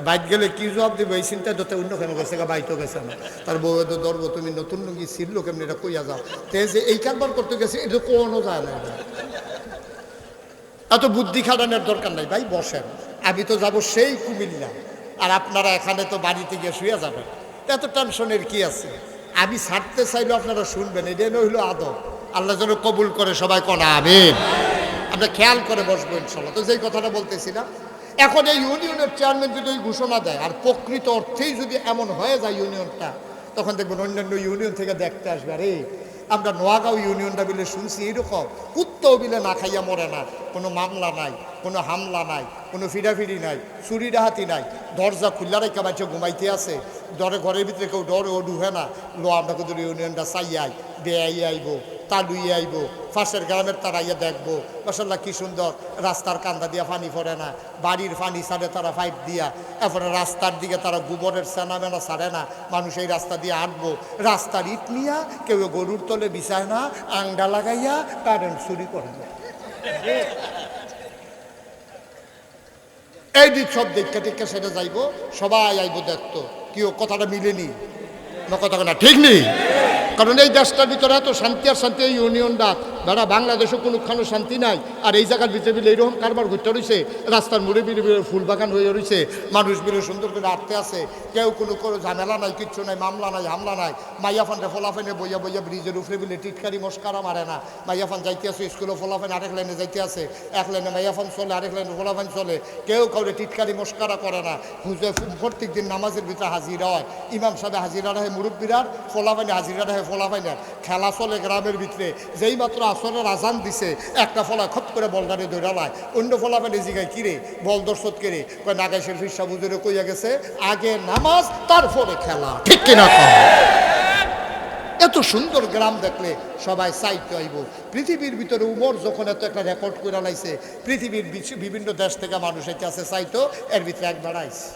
বাইক গেলে কি জবাব দেবে এই চিন্তায় দোতে অন্য কেন গেছে বাইতেও গেছে না তার বউ তো ধরব তুমি নতুন লুঙ্গি ছিড়লো কেমনি এটা কইয়া যাও তে যে এই কারবার করতে গেছে এটা কোনো যায় না। এত বুদ্ধি খাটানোর দরকার নাই ভাই, বসেন, আমি তো যাব সেই কুমিল্লা আর আপনারা এখানে তো বাড়িতে গিয়ে শুয়ে যাবেন, এত টেনশনের কি আছে? আমি ছাড়তে চাইলে আপনারা শুনবেন, এটা হইলো আদব। আল্লাহ যেন কবুল করে, সবাই কনা আমিন। আমরা খেয়াল করে বসবো ইনশাল্লাহ। তো যেই কথাটা বলতেছিলাম, এখন এই ইউনিয়নের চেয়ারম্যান যদি ওই ঘোষণা দেয় আর প্রকৃত অর্থেই যদি এমন হয়ে যায় ইউনিয়নটা, তখন দেখবেন অন্যান্য ইউনিয়ন থেকে দেখতে আসবে, আরে আমরা নোয়াগাঁও ইউনিয়নটা বিলে শুনছি এইরকম কুত্তাও বিলে না খাইয়া মরে না, কোনো মামলা নাই, কোনো হামলা নাই, কোনো ফিরাফিরি নাই, চুরি ডাহাতি নাই, দরজা খুল্লা রেখা বাচ্চা ঘুমাইতে আছে, ঘরের ভিতরে কেউ ডরে ও ডুবে না, লো আমরা কিন্তু ইউনিয়নটা চাইয়াই বেআই আইব তা লুইয়ে আইব, পাশের গ্রামের তারা ইয়ে দেখবো, মাশাল্লাহ কি সুন্দর, রাস্তার কান্দা দিয়া পানি পড়ে না, বাড়ির পানি ছাড়ে তারা পাইপ দিয়া, এরপরে রাস্তার দিকে তারা গোবরের সেনা মেনা ছাড়ে না, মানুষ এই রাস্তা দিয়ে আঁটবো, রাস্তার ইট নিয়া কেউ গরুর তলে বিছায় না, আংডা লাগাইয়া কারেন্ট চুরি করে না। এই দিক সব দেখা টেক্কা সেটা যাইব, সবাই আইব দেখতো, কেউ কথাটা মিলেনি না, কথা না ঠিক নেই। কারণ এই দেশটার ভিতরে এত শান্তি আর শান্তি, এই ইউনিয়নটা বেড়া বাংলাদেশে কোনোখানো শান্তি নাই, আর এই জায়গার ভিতরে বিলে এইরকম কারবার ঘুরতে রয়েছে, রাস্তার মুড়ে বিড়ে ফুল বাগান হয়ে রয়েছে, মানুষ বিলে সুন্দর করে আটতে আছে, কেউ কোনো ঝামেলা নাই, কিচ্ছু নাই, মামলা নাই, হামলা নাই, মাইয়াফানটা ফলাফানে বইয়া বইয়া ব্রিজের উপরে বিলে টিটকারি মস্কারা মারে না, মাইয়াফান যাইতে আছে স্কুলে ফলাফান আরেক লাইনে যাইতে আছে, এক লাইনে মাইয়াফান চলে আরেক লাইনে ফলাফান চলে, কেউ কাউরে টিটকারি মস্কারা করে না, হুজে প্রত্যেক দিন নামাজের ভিতরে হাজিরা হয়, ইমাম সাহেব হাজিরা রাহে মুরব্বীরার, ফলাফানে হাজিরা রাহে ফলাফাইনার, খেলা চলে গ্রামের ভিতরে, যেই মাত্র আসরের আজান দিছে একটা ফলা খপ করে বলদারে দৌড়ালায়, অন্য ফলাফানে জিগায় কিরে বল দর্শত কেড়ে কয় নাগাইশের ফিরসা বুজুরে কইয়া গেছে আগে নামাজ তারপরে খেলা, ঠিক কিনা? এত সুন্দর গ্রাম দেখলে সবাই চাইতে আইব। পৃথিবীর ভিতরে উমর যখন এত একটা রেকর্ড করে লাইছে, পৃথিবীর বিভিন্ন দেশ থেকে মানুষ এতে আছে চাইতো, এর ভিতরে একবার আইছে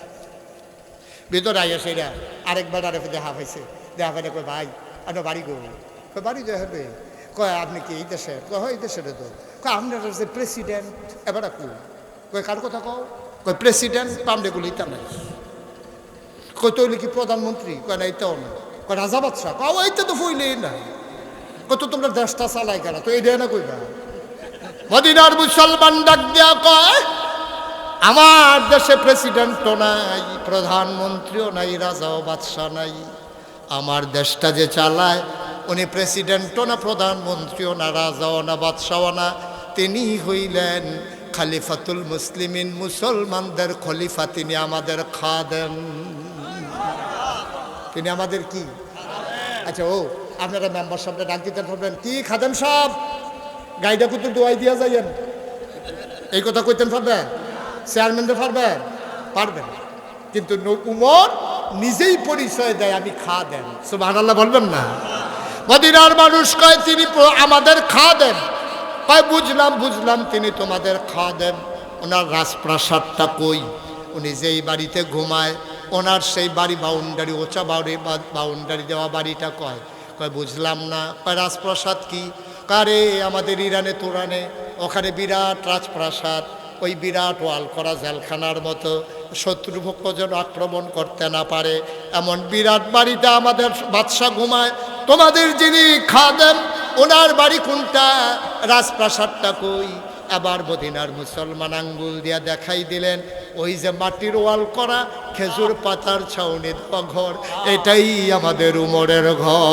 ভিতরে আইয়া সেটা আরেকবার আরেক দেখা পাইছে, দেখা পাইলে কয় ভাই আপনার বাড়ি গো, কয় বাড়ি দেওয়া হবে, কয় আপনি কি এই দেশের, কয় হয় এই দেশের, তো কয় আপনার যে প্রেসিডেন্ট এবার কয় কার কথা কও, কয় প্রেসিডেন্ট পামডেগুলো ইতা নাই, কয় তৈলি কি প্রধানমন্ত্রী, কয় না এটাও না, কয় রাজা বাদশাহ, কয় এইটা তো ফইলেই না, কত তোমরা দেশটা চালাই কেনা, তো এই দেয় না কইবা। মদিনার মুসলমান ডাক দেয়া কয় আমার দেশে প্রেসিডেন্টও নাই, প্রধানমন্ত্রীও নাই, রাজাও বাদশাহ নাই, আমার দেশটা যে চালায় উনি প্রেসিডেন্টও না, প্রধানমন্ত্রীও না, রাজাও না, বাদশাও না, তিনি হইলেন খলিফাতুল মুসলিমিন, মুসলমানদের খলিফা, তিনি আমাদের খাদেম, তিনি আমাদের কি? আচ্ছা ও আপনারা মেম্বার সাহেবটা ডাক দিতে পারবেন, কি খাদেম সাহেব গাইডা কিন্তু দোয়াই দিয়া যাইয়েন, এই কথা কইতেন পারবেন? চেয়ারম্যানদের পারবেন? পারবেন। কিন্তু উমর নিজেই পরিচয় দেয় আমি খাদেম, সুবহানাল্লাহ বলবেন না? মদিনার মানুষ কয় তিনি আমাদের খাদেম, কয় বুঝলাম তিনি তোমাদের খাদেম, ওনার রাজপ্রাসাদটা কই, উনি যেই বাড়িতে ঘুমায় ওনার সেই বাড়ি বাউন্ডারি, ওচা বাউন্ডারি দেওয়া বাড়িটা কয় বুঝলাম না, কয় রাজপ্রাসাদ কি? কারে আমাদের ইরানে তোরানে ওখানে বিরাট রাজপ্রাসাদ, ওই বিরাট ওয়াল করা জেলখানার মতো, শত্রুপক্ষ যেন আক্রমণ করতে না পারে এমন বিরাট বাড়িতে আমাদের বাদশাহ ঘুমায়, তোমাদের যিনি খাদেম ওনার বাড়ি কোনটা, রাজপ্রাসাদটা কই? আবার মদিনার মুসলমান আঙ্গুল দিয়া দেখাই দিলেন ওই যে মাটির ওয়াল করা খেজুর পাতার ছাউনি দেওয়া ঘর, এটাই আমাদের উমরের ঘর।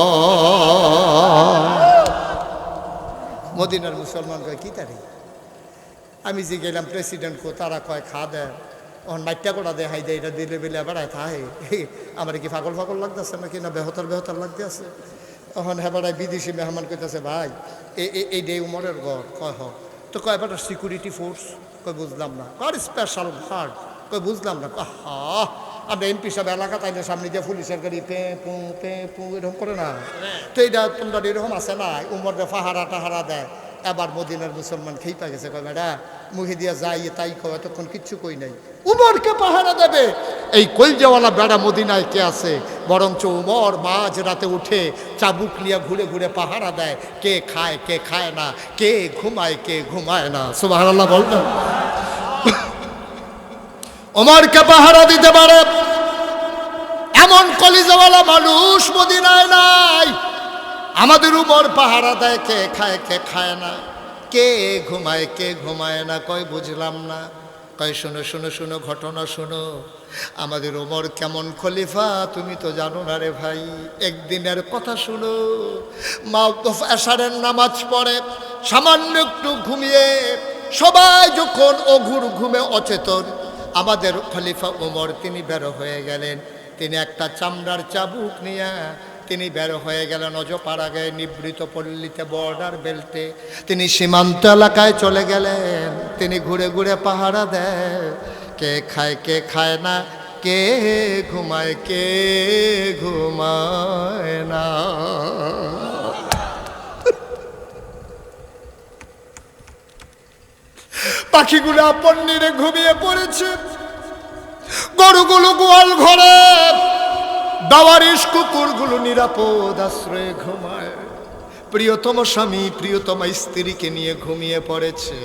মদিনার মুসলমান কয় কি তারি আমি যে গেলাম প্রেসিডেন্ট কো, তারা কয় খা দেয়, ওখান মাইটটা কোটা দেয়, হাই দেয়, এটা দিলে বেলে বেড়ায় থাহে। আমার কি পাগল পাগল লাগতেছে নাকি, না বেহতার বেহতার লাগতে আছে? তখন হেবাড়ায় বিদেশি মেহমান কইতেছে, ভাই এই ডে উমরের ঘর, কয় হ। তো কয় এবার সিকিউরিটি ফোর্স, কই বুঝলাম না। আর স্পেশাল গার্ড, কই বুঝলাম না। হা, আমরা এমপি সাহেব এলাকা তাইলে সামনে দিয়ে পুলিশের গাড়ি পে পু এরকম করে না? তো এইটা তোমরা এরকম আছে না, উমরে পাহারা টাহারা দেয়। এবার মদিনার মুসলমান খেয়ে পা গেছে, কয় বেড়া মুখে দিয়া যাই তাই কয়, এতক্ষণ কিচ্ছু কই নাই। উমরকে পাহারা দেবে এই কলজাওয়ালা বেড়া মদিনায় কে আছে? বরঞ্চ উমর মাঝ রাতে উঠে চাবুক নিয়ে ঘুরে ঘুরে পাহারা দেয়, কে খায় কে খায় না, কে ঘুমায় না। সুবহানাল্লাহ বলবেন। ওমরকে পাহারা দিতে পারে এমন কলিজাওয়ালা মানুষ মদিনায় নাই। আমাদের উমর পাহারা দেয়, কে খায় কে খায় না, কে ঘুমায় না। কয় বুঝলাম না। কয় শোনো শোনো শোনো, ঘটনা শোনো। আমাদের ওমর কেমন খলিফা তুমি তো জানো না রে ভাই। একদিনের কথা শোনো, মা এশারের নামাজ পড়ে সামান্য একটু ঘুমিয়ে, সবাই যখন অঘুর ঘুমে অচেতন, আমাদের খলিফা ওমর তিনি বের হয়ে গেলেন। তিনি একটা চামড়ার চাবুক নিয়ে তিনি বের হয়ে গেলেন অজপাড়া গায়ে, নিবৃত পল্লীতে, বর্ডার বেল্টে। তিনি সীমান্ত এলাকায় চলে গেলেন। তিনি ঘুরে ঘুরে পাহারা দেয়, কে খায় কে খায় না, কে ঘুমায় না। পাখিগুলো আপন নিরে ঘুমিয়ে পড়েছে, গরুগুলো গোয়াল ঘরে, দাওয়ারিশ কুকুরগুলো নিরাপদ আশ্রয়ে ঘুমায়। প্রিয়তম স্বামী প্রিয়তমা স্ত্রীকে নিয়ে ঘুমিয়ে পড়েছে।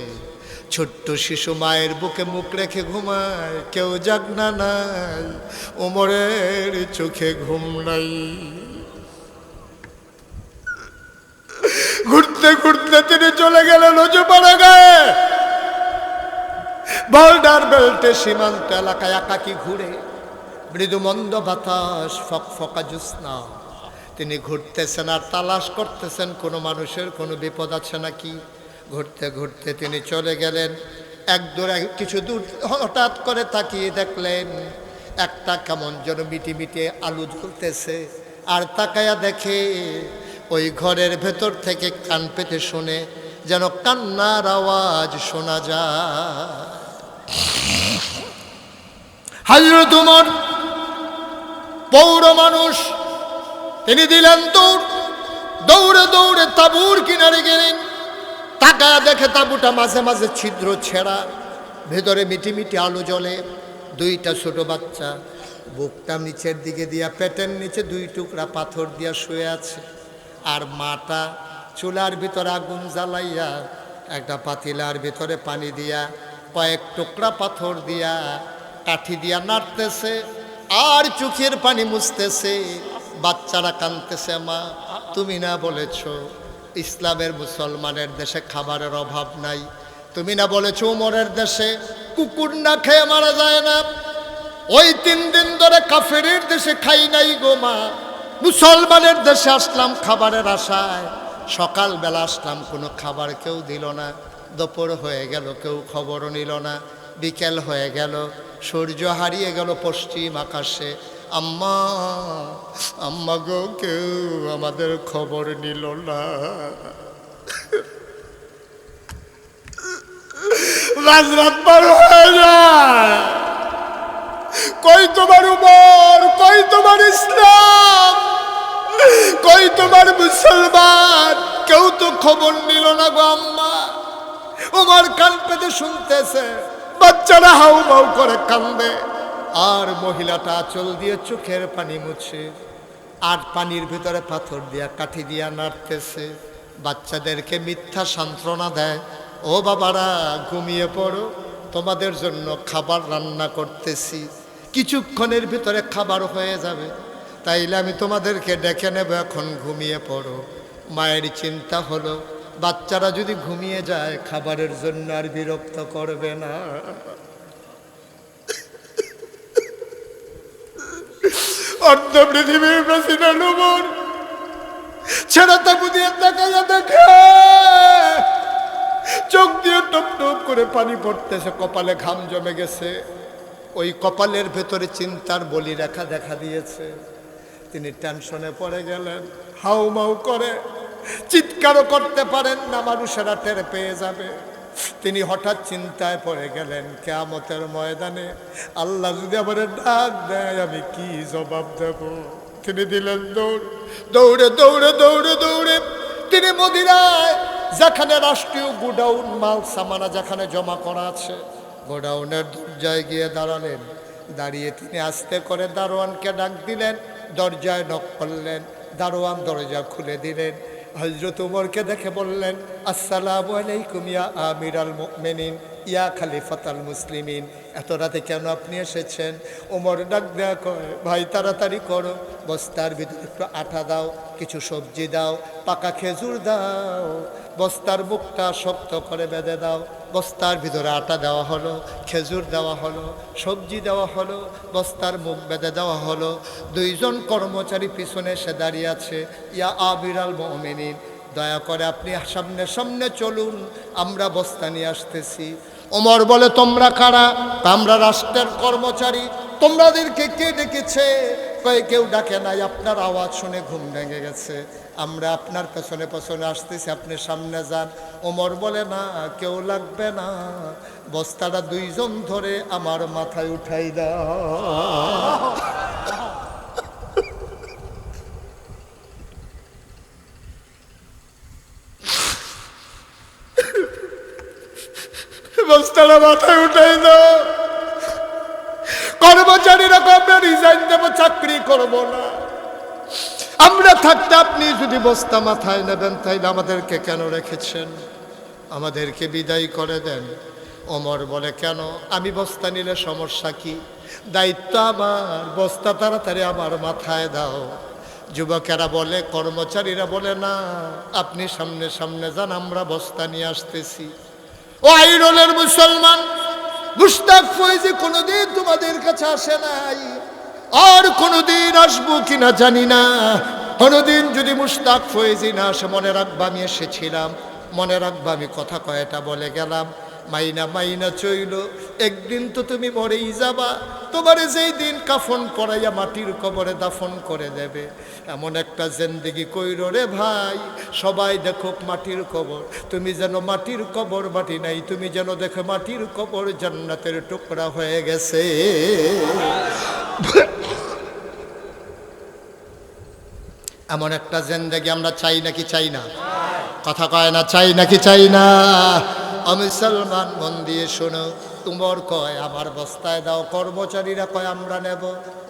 ছোট্ট শিশু মায়ের বুকে মুখ রেখে ঘুমায়। কেউ জাগনা নাই, ওমরের চোখে ঘুম নাই। ঘুরতে ঘুরতে তিনি চলে গেলেন অজপাড়া গায়ে, বর্ডার বেল্টে, সীমান্ত এলাকায় একাকি ঘুরে। মৃদু মন্দ বাতাস, ফকফকা জ্যোৎস্না। তিনি ঘুরতেছেন আর তালাশ করতেছেন কোনো মানুষের কোনো বিপদ আছে নাকি। ঘুরতে ঘুরতে তিনি চলে গেলেন কিছু দূর। হঠাৎ করে তাকিয়ে দেখলেন একটা কেমন যেন মিটি মিটি আলো জ্বলতেছে। আর তাকায়া দেখে ওই ঘরের ভেতর থেকে কান পেতে শুনে যেন কান্নার আওয়াজ শোনা যায়। হযরত ওমর পৌর মানুষ, তিনি দিলেন দৌড়ে দৌড়ে তাঁবুর কিনারে গেলেন। তাকায়া দেখে তাঁবুটা মাঝে মাঝে ছিদ্র ছেঁড়া, ভেতরে মিটি মিটি আলো জ্বলে। দুইটা ছোট বাচ্চা বুকটা নিচের দিকে দিয়া পেটের নিচে দুই টুকরা পাথর দিয়া শুয়ে আছে। আর মাটা চুলার ভিতরে আগুন জ্বালাইয়া একটা পাতিলার ভিতরে পানি দিয়া কয়েক টুকরা পাথর দিয়া কাঠি দিয়া নাড়তেছে আর চোখের পানি মুছতেছে। বাচ্চারা কাঁদতেছে, মা তুমি না বলেছ ইসলামের মুসলমানের দেশে খাবারের অভাব নাই, তুমি না বলেছ উমরের দেশে কুকুর না খেয়ে মারা যায় না। ওই 3 দিন ধরে কাফেরের দেশে খাই নাই গো মা, মুসলমানের দেশে আসলাম খাবারের আশায়। সকালবেলা আসলাম, কোনো খাবার কেউ দিল না। দুপুর হয়ে গেল, কেউ খবরও নিল না। বিকেল হয়ে গেল, সূর্য হারিয়ে গেল পশ্চিম আকাশে। আম্মা আম্মা গো, কেউ আমাদের খবর নিল না। রাত পার হয়ে যায়, কই তোমার উমর, কই তোমার ইসলাম, কই তোমার মুসলমান, কেউ তো খবর নিল না গো আম্মা। উমর কান পেতে শুনতেছে, বাচ্চারা হাউ মাউ করে কান্দে। আর মহিলাটা আঁচল দিয়ে চোখের পানি মুছে আর পানির ভিতরে পাথর দিয়া কাঠি দিয়া নাড়তেছে। বাচ্চাদেরকে মিথ্যা সান্ত্বনা দেয়, ও বাবারা ঘুমিয়ে পড়ো, তোমাদের জন্য খাবার রান্না করতেছি, কিছুক্ষণের ভিতরে খাবার হয়ে যাবে, তাইলে আমি তোমাদেরকে ডেকে নেব, এখন ঘুমিয়ে পড়ো। মায়ের চিন্তা হলো বাচ্চারা যদি ঘুমিয়ে যায় খাবারের জন্য আর বিরক্ত করবে না। অর্ধ পৃথিবীর প্রেসিডেন্ট ওমর ছেড়ে তাবু দিয়ে তাকাইয়া দেখে চোখ দিয়ে টপ টপ করে পানি পড়তেছে, কপালে ঘাম জমে গেছে। ওই কপালের ভেতরে চিন্তার বলি রেখা দেখা দিয়েছে। তিনি টেনশনে পড়ে গেলেন, হাউমাউ করে চিৎকারও করতে পারেন না, মানুষেরা টের পেয়ে যাবে। তিনি হঠাৎ চিন্তায় পড়ে গেলেন, কিয়ামতের ময়দানে আল্লাহ যদি আমার ডাক দেয় আমি কি জবাব দেব। তিনি দিলেন দৌড়, দৌড়ে দৌড়ে দৌড়ে দৌড়ে তিনি মদিনায় যেখানে রাষ্ট্রীয় গোডাউন মাল সামানা যেখানে জমা করা আছে, গোডাউনের দরজায় গিয়ে দাঁড়ালেন। দাঁড়িয়ে তিনি আস্তে করে দারোয়ানকে ডাক দিলেন, দরজায় নক করলেন। দারোয়ান দরজা খুলে দিলেন। হযরত উমরকে দেখে বললেন, আসসালামু আলাইকুম ইয়া আমিরাল মুমিনিন ইয়া খলিফাতাল মুসলিমিন। এত রাতে কেন আপনি এসেছেন? ওমর ডাক দেয়া কয়, ভাই তাড়াতাড়ি করো, বস্তার ভিতরে একটু আটা দাও, কিছু সবজি দাও, পাকা খেজুর দাও, বস্তার মুখটা শক্ত করে বেঁধে দাও। বস্তার ভিতরে আটা দেওয়া হলো, খেজুর দেওয়া হলো, সবজি দেওয়া হলো, বস্তার মুখ বেঁধে দেওয়া হলো। দুইজন কর্মচারী পিছনে এসে দাঁড়িয়ে আছে। ইয়া আমিরাল মুমিনিন, দয়া করে আপনি সামনে সামনে চলুন, আমরা বস্তা নিয়ে আসতেছি। ওমর বলে, তোমরা কারা? আমরা রাষ্ট্রের কর্মচারী। তোমাদেরকে কে ডেকেছে? কয়ে কেউ ডাকে নাই, আপনার আওয়াজ শুনে ঘুম ভেঙে গেছে, আমরা আপনার পেছনে পেছনে আসতেছি, আপনি সামনে যান। ওমর বলে, না কেউ লাগবে না, বস্তাটা দুইজন ধরে আমার মাথায় উঠাই দাও। বস্তাটা মাথায় উঠাই দাও। কর্মচারীরা আমরা রিজাইন দেবো, চাকরি করবো না। আমরা থাকতে আপনি যদি বস্তা মাথায় নেবেন তাইলে আমাদেরকে কেন রেখেছেন? আমাদেরকে বিদায় করে দেন। ওমর বলে, কেন? আমি বস্তা নিলে সমস্যা কি? দায়িত্ব আমার, বস্তা তাড়াতাড়ি আমার মাথায় দাও। যুবকেরা বলে, কর্মচারীরা বলে, না আপনি সামনে সামনে যান, আমরা বস্তা নিয়ে আসতেছি। ও আইরনের মুসলমান, মুশতাক ফয়েজি কোনোদিন তোমাদের কাছে আসে নাই, আর কোনোদিন আসবো কিনা জানি না। কোনোদিন যদি মুশতাক ফয়েজি না আসে মনে রাখবা আমি এসেছিলাম, মনে রাখবা আমি কথা কয়টা বলে গেলাম। মাইনা মাইনা চইল, একদিন তো তুমি মরেই যাবা। তোমারে যেই দিন কাফন পরাইয়া মাটির কবরে দাফন করে দেবে, এমন একটা জিন্দেগি কইরো রে ভাই, সবাই দেখুক মাটির কবর, তুমি যেন মাটির কবর মাটি নাই, তুমি যেন দেখো মাটির কবর জান্নাতের টুকরা হয়ে গেছে। এমন একটা জিন্দেগি আমরা চাই নাকি চাই না? কথা কয় না, চাই নাকি চাই না? মুসলমান মন দিয়ে শোনো, উমর কয় আমার বস্তায় দাও, কর্মচারীরা কয় আমরা নেব।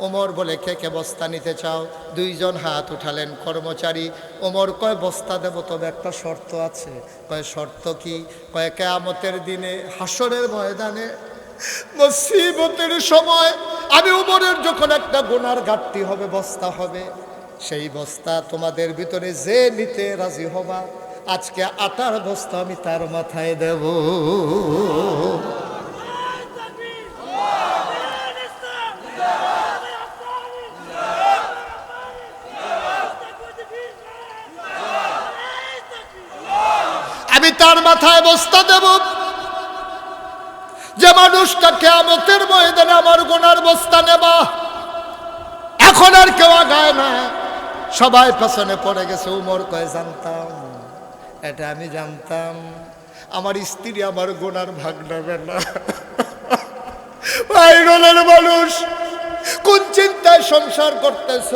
ওমর বলে, কে কে বস্তা নিতে চাও? দুইজন হাত উঠালেন কর্মচারী। ওমর কয়, বস্তা দেব, তবে একটা শর্ত আছে। কয়, শর্ত কি? কয়, কিয়ামতের দিনে হাসরের ময়দানে মুসিবতের সময় আমি উমরের যখন একটা গুনার ঘাটতি হবে, বস্তা হবে, সেই বস্তা তোমাদের ভিতরে যে নিতে রাজি হবা, আজকে আটার বস্তা আমি তার মাথায় দেব। আমি তার মাথায় বস্তা দেব। যে মানুষটা কিয়ামতের ময়দানে আমার গুনার বস্তা নেবা, এখন আর কেউ আগায় না, সবাই পেছনে পড়ে গেছে। উমর কয়, জানতাম, এটা আমি জানতাম, আমার স্ত্রী আমার গুনার ভাগ নেবে না। আইরনের মানুষ, কোন চিন্তায় সংসার করতেছ?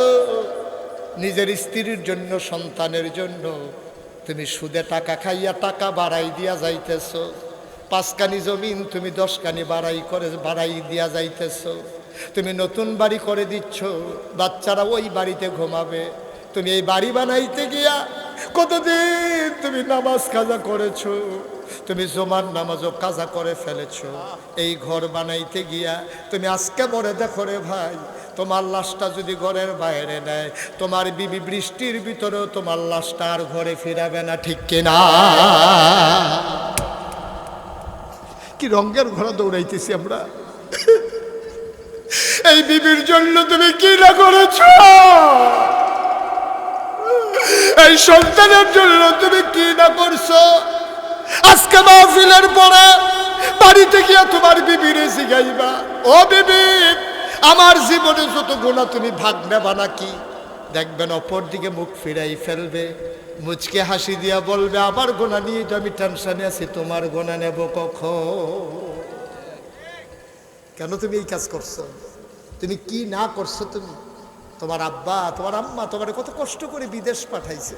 নিজের স্ত্রীর জন্য, সন্তানের জন্য তুমি সুদে টাকা খাইয়া টাকা বাড়াই দিয়া যাইতেছ। 5 কানি জমিন তুমি 10 কানি বাড়াই দিয়া যাইতেছ। তুমি নতুন বাড়ি করে দিচ্ছ, বাচ্চারা ওই বাড়িতে ঘুমাবে। তুমি এই বাড়ি বানাইতে গিয়া কতদিন তুমি নামাজ কাজা করেছো, তুমি জুমার নামাজও কাজা করে ফেলেছো। এই ঘর বানাইতে গিয়া তুমি আজকে মরে দেখো রে ভাই, তোমার লাশটা যদি ঘরের বাইরে নেয়, তোমার বিবি বৃষ্টির ভিতরেও তোমার লাশটা আর ঘরে ফিরাবে না, ঠিক কিনা? কি রঙের ঘোড়া দৌড়াইতেছি আমরা। এই বিবির জন্য তুমি কি না করেছ? এই সন্তানের জন্য তুমি কি না করছো? আজকে মাহফিলের পরে বাড়িতে গিয়া তোমার বিবিরে জিগাইবা, ও বিবি, আমার জীবনে যত গুনাহ তুমি ভাগ নেবা নাকি? দেখবেন অপর দিকে মুখ ফিরাই ফেলবে, মুচকে হাসি দিয়া বলবে, আমার গুনাহ নিয়ে তো আমি টেনশনে আছি, তোমার গুনাহ নেব কখন? কেন তুমি এই কাজ করছো? তুমি কি না করছো? তুমি, তোমার আব্বা তোমার আম্মা তোমার কত কষ্ট করে বিদেশ পাঠাইছে।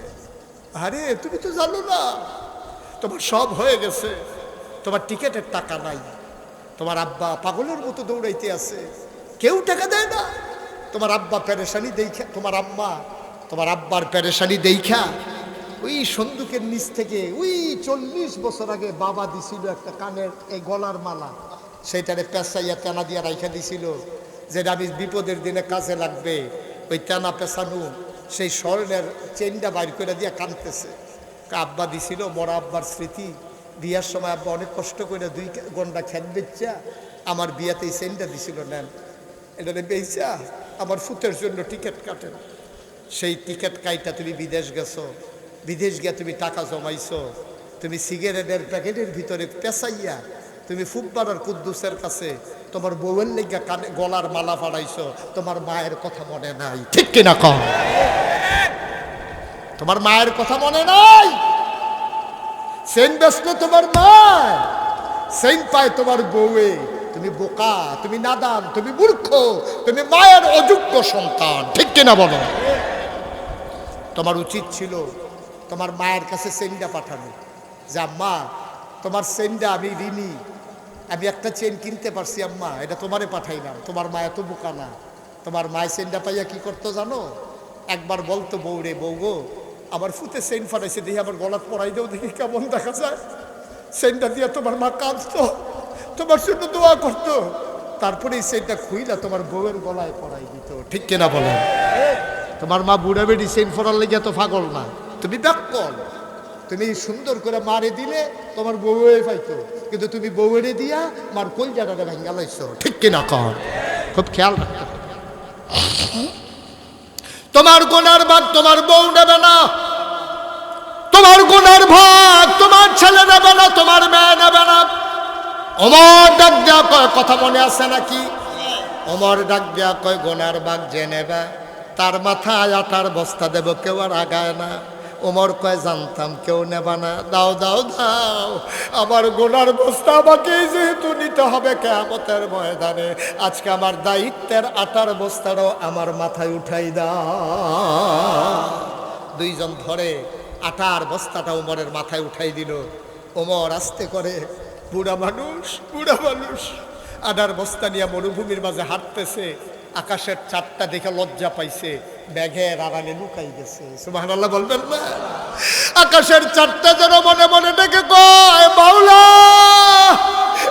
আরে তুমি তো জানো না, তোমার সব হয়ে গেছে, তোমার টিকেটের টাকা নাই, তোমার আব্বা পাগলের মতো দৌড়াইতে আছে, কেউ টাকা দেয় না। তোমার আব্বা পেরেশানি দেখা, তোমার আব্বার পেরেশানি দেখা ওই সন্দুকের নিচ থেকে ওই 40 বছর আগে বাবা দিছিল একটা কানের এই গলার মালা, সেইটারে পেঁচাইয়া তেনা দিয়া রাইখা দিছিল, যেটা আমি বিপদের দিনে কাজে লাগবে। ওই তেনা পেঁচানো সেই স্বর্ণের চেনটা বাইর করে দিয়া কাঁদতেছে। আব্বা দিছিল, বড় আব্বার স্মৃতি। বিয়ার সময় আব্বা অনেক কষ্ট করে 2 ঘন্টা খেত বেচা আমার বিয়াতে এই চেনটা দিছিল, নেন এটা বেচা আমার ফুতের জন্য টিকিট কাটেন। সেই টিকিট কাইটা তুমি বিদেশ গেছো, বিদেশ গিয়া তুমি টাকা জমাইছো, তুমি সিগারেটের প্যাকেটের ভিতরে পেঁচাইয়া তুমি ফুটবাড়ার কুদ্দুসের কাছে তোমার বউয়ের লেগা কানে গলার মালা ফাড়াইছো। তোমার মায়ের কথা মনে নাই, ঠিক কিনা কম? তোমার মায়ের কথা মনে নাই? সেন ব্যস্ত তোমার মা, সেন পায় তোমার বউয়ে। তুমি বোকা, তুমি নাদান, তুমি মূর্খ, তুমি মায়ের অযোগ্য সন্তান, ঠিক কিনা বলো? তোমার উচিত ছিল তোমার মায়ের কাছে চেনটা পাঠানো, যে আম্মা তোমার চেনটা আমি ঋণী, আমি একটা চেন কিনতে পারছি আম্মা, এটা তোমারে পাঠাইলাম। তোমার মা এত বোকা না। তোমার মায়ের চেনটা পাইয়া কি করতো জানো? একবার বলতো, বউরে, বউ গো, আমার ফুতে চেন ফাটাইছে, দেখি আমার গলাত পরাই দেও, দেখি কেমন দেখা যায়। চেনটা দিয়ে তোমার মা কাঁদতো, তোমার জন্য দোয়া করতো, তারপরে এই চেনটা খুইলা তোমার বউয়ের গলায় পরাই দিত, ঠিক কিনা বলো? তোমার মা বুড়া বেড়ি চেন ফরার লেগে তো পাগল না, তুমি ব্যাকল। তুমি সুন্দর করে মারে দিলে তোমার বউয়ে পাইতো, কিন্তু তুমি বউয়েরে দিয়া মার কলজাটাকে ভাঙ্গা লাইছো, ঠিক কিনা কর? খুব খেয়াল রাখতে। তোমার গুনার ভাগ তোমার বউ নেবে না, তোমার গুনার ভাগ তোমার ছেলে নেবে না, তোমার মেয়ে নেবে না। ওমর ডাক দেয়া কয়, কথা মনে আছে নাকি? ওমর ডাক দেয়া কয়, গুনার ভাগ যে নেবে তার মাথায় আটার বস্তা দেব, কেউ আর আগায় না। ওমর কয়, জানতাম কেউ নেবা না, দাও দাও দাও, আমার গুনার বস্তা আমাকে যেহেতু নিতে হবে কিয়ামতের ময়দানে, আজকে আমার দায়িত্বের আটার বস্তাটাও আমার মাথায় উঠাই দাও। 2 জন ধরে আটার বস্তাটা ওমরের মাথায় উঠাই দিল। ওমর আস্তে করে, বুড়া মানুষ আটার বস্তা নিয়ে মরুভূমির মাঝে হাঁটতেছে। আকাশের চাঁদটা দেখে লজ্জা পাইছে, ব্যাঘের আড়ালে লুকাই গেছে। সুবহানাল্লাহ বলবেন না? আকাশের চাঁদটা যেন মনে মনে ডেকে কয়, মাওলা,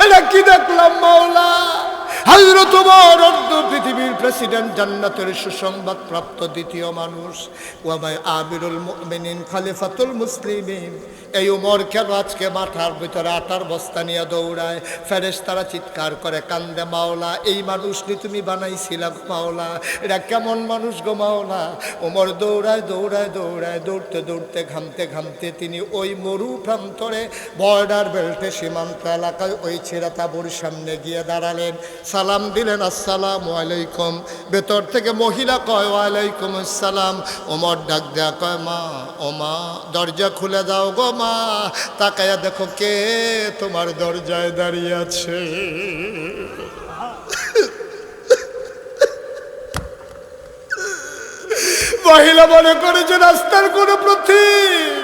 এটা কি দেখলাম মাওলা? হযরত ওমর পৃথিবীর প্রেসিডেন্ট, জান্নাতের সুসংবাদ প্রাপ্ত দ্বিতীয় মানুষ, ওয়া আমিরুল মুমিনিন, খলিফাতুল মুসলিমিন। এই ওমর কেন আজকে মাথার ভিতরে আটার বস্তা নিয়ে দৌড়ায়? ফেরেশতারা চিৎকার করে কান্দে, মাওলা, এই মানুষটি তুমি বানাইছিলা মাওলা, এটা কেমন মানুষ গো মাওলা? ওমর দৌড়ায় দৌড়ায় দৌড়ায়, দৌড়তে দৌড়তে ঘামতে ঘামতে তিনি ওই মরু প্রান্তরে বর্ডার বেল্টে সীমান্ত এলাকায় ওই ছেড়া তাঁবুর সামনে গিয়ে দাঁড়ালেন। সালাম দিলেন, আসসালামু আলাইকুম। ভেতর থেকে মহিলা কয়, ওয়ালাইকুম আসসালাম। ওমর ডাক দেয়া কয়, মা, ও মা, দরজা খুলে দাও গো মা। তাকায়া দেখো কে তোমার দরজায় দাঁড়িয়ে আছে। মহিলা মনে করেছে রাস্তার কোনো প্রতীক,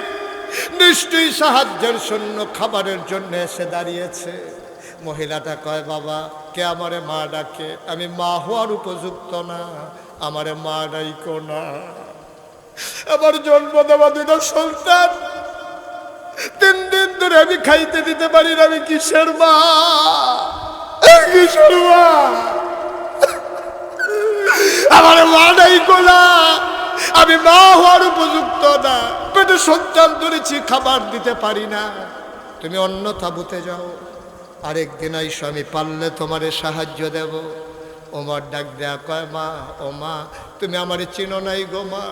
নিশ্চয়ই সাহায্যের শূন্য খাবারের জন্য এসে দাঁড়িয়েছে। মহিলাটা কয়, বাবা, কে আমারে মা ডাকে? আমি মা হওয়ার উপযুক্ত না, আমারে মা ডাইকো না। আমার জন্ম দেওয়া 2টা সন্তান, 3 দিন ধরে আমি খাইতে দিতে পারি না, আমি কিসের মা? কিসের মা? আমারে মা ডাইকো না, আমি মা হওয়ার উপযুক্ত না, পেটে সন্তান ধরেছি, খাবার দিতে পারি না, তুমি অন্য তাঁবুতে যাও, আরেকদিন আইসো, আমি পারলে তোমারে সাহায্য দেব। ওমর ডাক দেয়া কয়, মা, ও মা, তুমি আমারে চিনো নাই গো মা,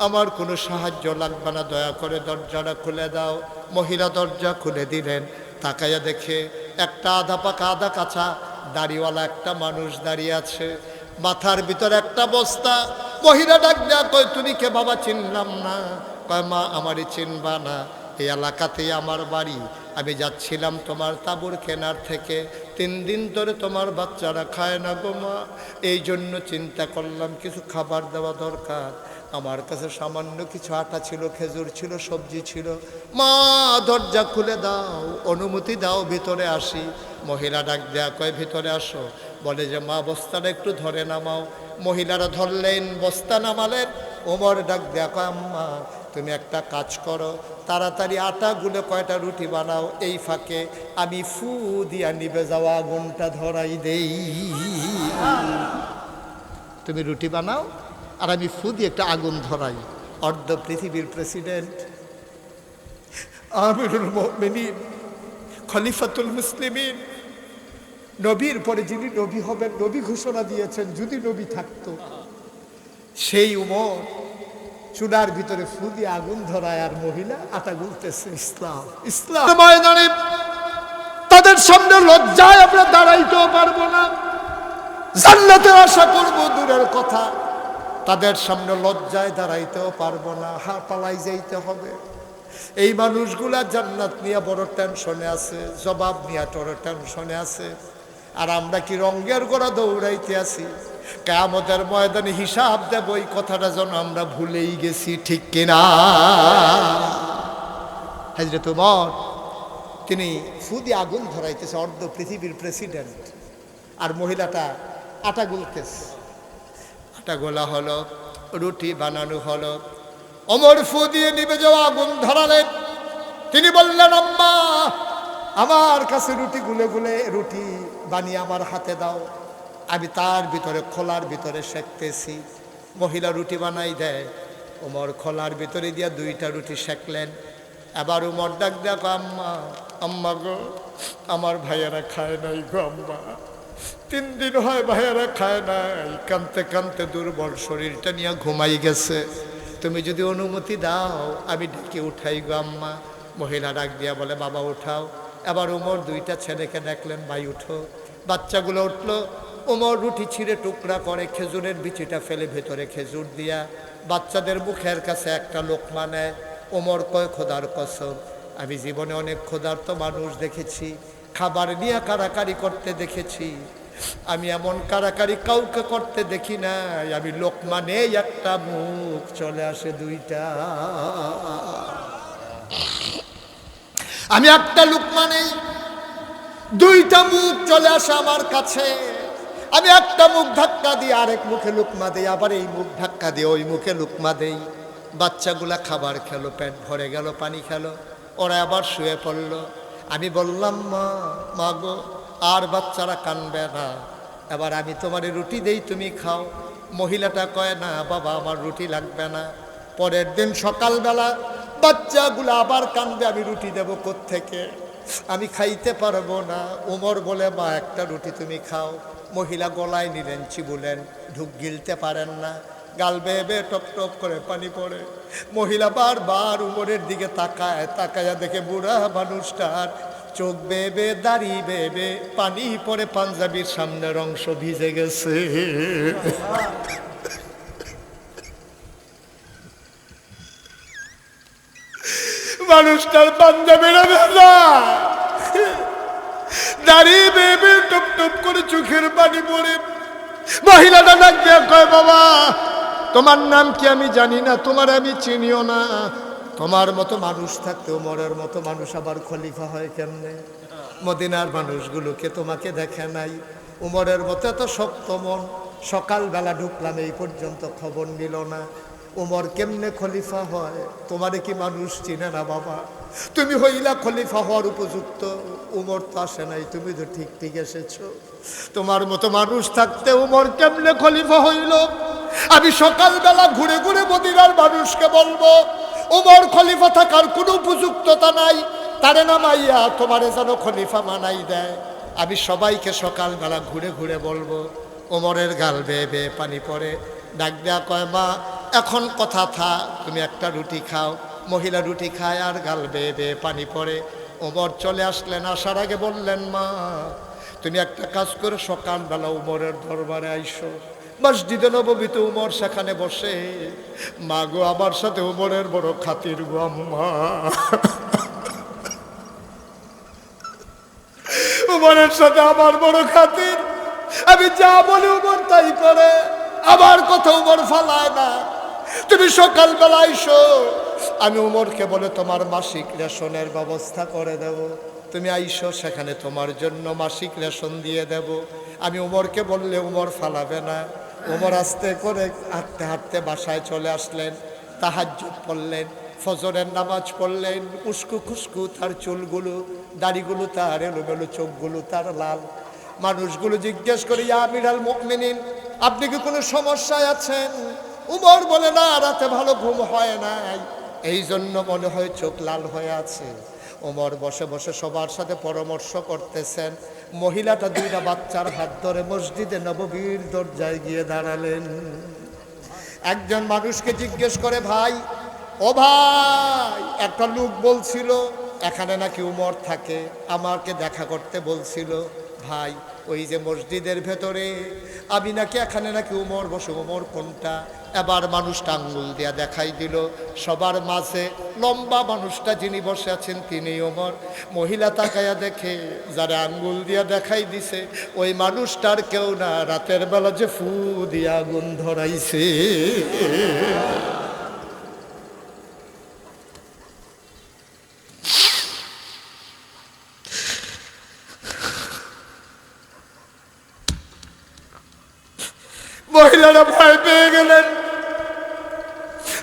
আমার কোনো সাহায্য লাগবে না, দয়া করে দরজাটা খুলে দাও। মহিলা দরজা খুলে দিলেন। তাকাইয়া দেখে একটা আধা পাকা আধা কাঁচা দাড়িওয়ালা একটা মানুষ দাঁড়িয়ে আছে, মাথার ভিতরে একটা বস্তা। মহিলা ডাক দেয়া কয়, তুমি কে বাবা? চিনলাম না। কয়, মা আমারই চিনবা না, এই এলাকাতেই আমার বাড়ি। আমি যাচ্ছিলাম তোমার তাঁবুর কেনার থেকে, 3 দিন ধরে তোমার বাচ্চারা খায় না গো মা, এই জন্য চিন্তা করলাম কিছু খাবার দেওয়া দরকার। আমার কাছে সামান্য কিছু আটা ছিল, খেজুর ছিল, সবজি ছিল। মা দরজা খুলে দাও, অনুমতি দাও, ভিতরে আসি। মহিলা ডাক দেয়া কয়, ভিতরে আসো। বলে যে মা বস্তাটা একটু ধরে নামাও। মহিলারা ধরলেন, বস্তা নামালেন। ওমর ডাক দেয়া কয়, আম্মা তুমি একটা কাজ করো, তাড়াতাড়ি আটা গুলে কয়টা রুটি বানাও, এই ফাঁকে আমি ফু দিয়া নিভে যাওয়া আগুনটা ধরাই দেই। তুমি রুটি বানাও আর আমি ফু দিয়ে একটা আগুন ধরাই। অর্ধ পৃথিবীর প্রেসিডেন্ট, আমিরুল মুমিনিন, খলিফাতুল মুসলিমিন, নবীর পরে যিনি নবী হবেন, নবী ঘোষণা দিয়েছেন যদি নবী থাকতো, সেই উমর চুলার ভিতরে ফু দিয়ে আগুন ধরায় আর মহিলা আটা গুলতেছে। ইসলাম ইসলাম ময়দানে তাদের সামনে লজ্জায় আমরা দাঁড়াইতেও পারবো না, জান্নাতের আশা করবো দূরের কথা, তাদের সামনে লজ্জায় দাঁড়াইতেও পারবো না, পালাই যাইতে হবে। এই মানুষগুলা জান্নাত নিয়ে বড় টেনশনে আছে, জবাব নিয়ে বড় টেনশনে আছে। আর আমরা কি রঙ্গের গোড়া দৌড়াইতে আছি, কিয়ামতের ময়দানে হিসাব দেব, এই কথাটা যেন আমরা ভুলেই গেছি, ঠিক কিনা? হযরত ওমর তিনি ফু দিয়ে আগুন ধরাইতেছে, অর্ধ পৃথিবীর প্রেসিডেন্ট, আর মহিলাটা আটা গুলতেছে। আটা গোলা হলো, রুটি বানানো হলো। ওমর ফু দিয়ে নিভে যাওয়া আগুন ধরালেন। তিনি বললেন, আম্মা আমার কাছে রুটি গুলে গুলে রুটি বানিয়ে আমার হাতে দাও, আমি তার ভিতরে খোলার ভিতরে সেঁকতেছি। মহিলা রুটি বানাই দেয়, ওমর খোলার ভিতরে দিয়া 2টা রুটি সেঁকলেন। এবার ওমর ডাক দেখো, আম্মা আম্মা গো, আমার ভাইয়েরা খায় নাই গো আম্মা, 3 দিন হয় ভাইয়েরা খায় নাই, কানতে কানতে দুর্বল শরীরটা নিয়ে ঘুমাই গেছে, তুমি যদি অনুমতি দাও আমি ডেকে উঠাই গো আম্মা। মহিলা ডাক দিয়া বলে, বাবা উঠাও। এবার ওমর 2টা ছেলেকে দেখলেন, ভাই উঠো। বাচ্চাগুলো উঠলো। ওমর রুটি ছিঁড়ে টুকরা করে খেজুরের বিচিটা ফেলে ভেতরে খেজুর দিয়া বাচ্চাদের মুখের কাছে একটা লোকমা নেয়। ওমর কয়, খোদার কসম, আমি জীবনে অনেক ক্ষুধার্ত মানুষ দেখেছি, খাবার নিয়ে কারাকারি করতে দেখেছি, আমি এমন কারাকারি কাউকে করতে দেখি নাই। আমি লোকমা নেই, একটা মুখ চলে আসে 2টা, আমি একটা লোকমা নেই, 2টা মুখ চলে আসে আমার কাছে। আমি একটা মুখ ধাক্কা দিই, আরেক মুখে লুকমা দেই, আবার এই মুখ ধাক্কা দিয়ে ওই মুখে লুকমা দেই। বাচ্চাগুলা খাবার খেলো, পেট ভরে গেল, পানি খেলো, ওরা আবার শুয়ে পড়লো। আমি বললাম, মা মা গো, আর বাচ্চারা কানবে না, এবার আমি তোমার রুটি দেই, তুমি খাও। মহিলাটা কয়, না বাবা আমার রুটি লাগবে না। পরের দিন সকালবেলা বাচ্চাগুলো আবার কানবে, আমি রুটি দেবো কোত্থেকে, আমি খাইতে পারবো না। ওমর বলে, মা একটা রুটি তুমি খাও। মহিলা গলায় নিলেন, চিবুলেন, ঢুক গিলতে পারেন না, গাল বেয়ে বেয়ে টপ টপ করে পানি পড়ে। মহিলা বারবার উমরের দিকে তাকায়, তাকায়া দেখে বুড়া মানুষটার চোখ বেয়ে বেয়ে, দাড়ি বেয়ে বেয়ে পানি পড়ে, পাঞ্জাবির সামনের অংশ ভিজে গেছে। মানুষটার পাঞ্জাবিরা ভেজা, দাঁড়িয়ে বেয়ে বেয়ে টপ টপ করে চোখের পানি পড়ে। মহিলাটা ডাক দিয়ে কয়, বাবা তোমার নাম কি? আমি জানি না, তোমার আমি চিনিও না। তোমার মতো মানুষ থাকতে ওমরের মতো মানুষ আবার খলিফা হয় কেমনে? মদিনার মানুষগুলোকে তোমাকে দেখে নাই, উমরের মতো এত শক্ত মন, সকালবেলা ঢুকলাম এই পর্যন্ত খবর নিল না, উমর কেমনে খলিফা হয়? তোমারে কি মানুষ চিনে না বাবা? তুমি হইলা খলিফা হওয়ার উপযুক্ত, উমর তো আসে নাই, তুমি তো ঠিক ঠিক এসেছো। তোমার মতো মানুষ থাকতে উমর কেমনে খলিফা হইল? আমি সকালবেলা ঘুরে ঘুরে মদিনার মানুষকে বলবো উমর খলিফা থাকার কোনো উপযুক্ততা নাই, তারে নামাইয়া তোমারে যেন খলিফা মানাই দেয়। আমি সবাইকে সকালবেলা ঘুরে ঘুরে বলবো। ওমরের গাল বেয়ে বেয়ে পানি পড়ে, ডাক দেয়া কয়, মা এখন কথা থা, তুমি একটা রুটি খাও। মহিলা রুটি খায় আর গাল বেয়ে বেয়ে পানি পড়ে। ওমর চলে আসলেন, আসার আগে বললেন, মা তুমি একটা কাজ করে সকালবেলা উমরের দরবারে আইসো। মসজিদে নববীতে উমর সেখানে বসে। মা গো, আমার সাথে উমরের বড় খাতির গো আম্মা। উমরের সাথে আমার বড় খাতির, আমি যা বলি উমর তাই করে, আমার কথা উমর ফালায় না। তুমি সকালবেলা আইসো, আমি উমরকে বলে তোমার মাসিক রেশনের ব্যবস্থা করে দেব। তুমি আইসো, সেখানে তোমার জন্য মাসিক রেশন দিয়ে দেব। আমি উমরকে বললে উমর ফালাবে না। উমর আস্তে করে হাঁটতে হাঁটতে বাসায় চলে আসলেন। তাহাজ্জুদ পড়লেন, ফজরের নামাজ পড়লেন। উস্কু খুস্কু তার চুলগুলো, দাড়িগুলো তার এলোমেলো, চোখগুলো তার লাল। মানুষগুলো জিজ্ঞেস করে, ইয়া আমিরাল মুমিনিন, আপনি কি কোনো সমস্যায় আছেন? উমর বলে, না, রাতে ভালো ঘুম হয় নাই, এই জন্য মনে হয় চোখ লাল হয়ে আছে। ওমর বসে বসে সবার সাথে পরামর্শ করতেছেন। মহিলাটা দুইটা বাচ্চার হাত ধরে মসজিদে নববীর দরজায় গিয়ে দাঁড়ালেন। একজন মানুষকে জিজ্ঞেস করে, ভাই, ও ভাই, একটা লোক বলছিল এখানে নাকি উমর থাকে, আমাকে দেখা করতে বলছিল। ভাই, ওই যে মসজিদের ভেতরে, আমি নাকি এখানে নাকি উমর বসে। উমর কোনটা? এবার মানুষটা আঙ্গুল দিয়া দেখাই দিল। সবার মাঝে লম্বা মানুষটা যিনি বসে আছেন তিনি ওমর। মহিলা তাকায়া দেখে, যারা আঙ্গুল দিয়া দেখাই দিছে ওই মানুষটার কেউ না, রাতের বেলা যে ফু দিয়া আগুন ধরাইছে। মহিলারা ভয় পেয়ে গেলেন।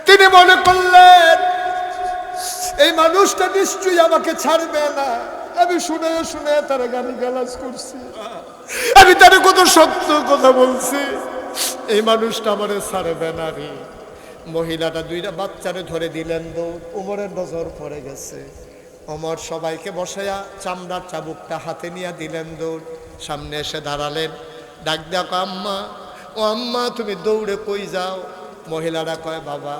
তিনি মনে করলেন, এই মানুষটা নিশ্চয়ই আমাকে ছাড়বে না। আমি শুনে শুনে তারা গালি গালাজ করছি, আমি তারা কত শক্ত কথা বলছি, এই মানুষটা আমারে ছাড়বে না রে। মহিলাটা দুইটা বাচ্চারে ধরে দিলেন দৌড়। উমরের নজর পড়ে গেছে। ওমর সবাইকে বসাইয়া চামড়ার চাবুকটা হাতে নিয়ে দিলেন দৌড়। সামনে এসে দাঁড়ালেন। ডাক ডাক, আম্মা, ও আম্মা, তুমি দৌড়ে কই যাও? মহিলারা কয়, বাবা,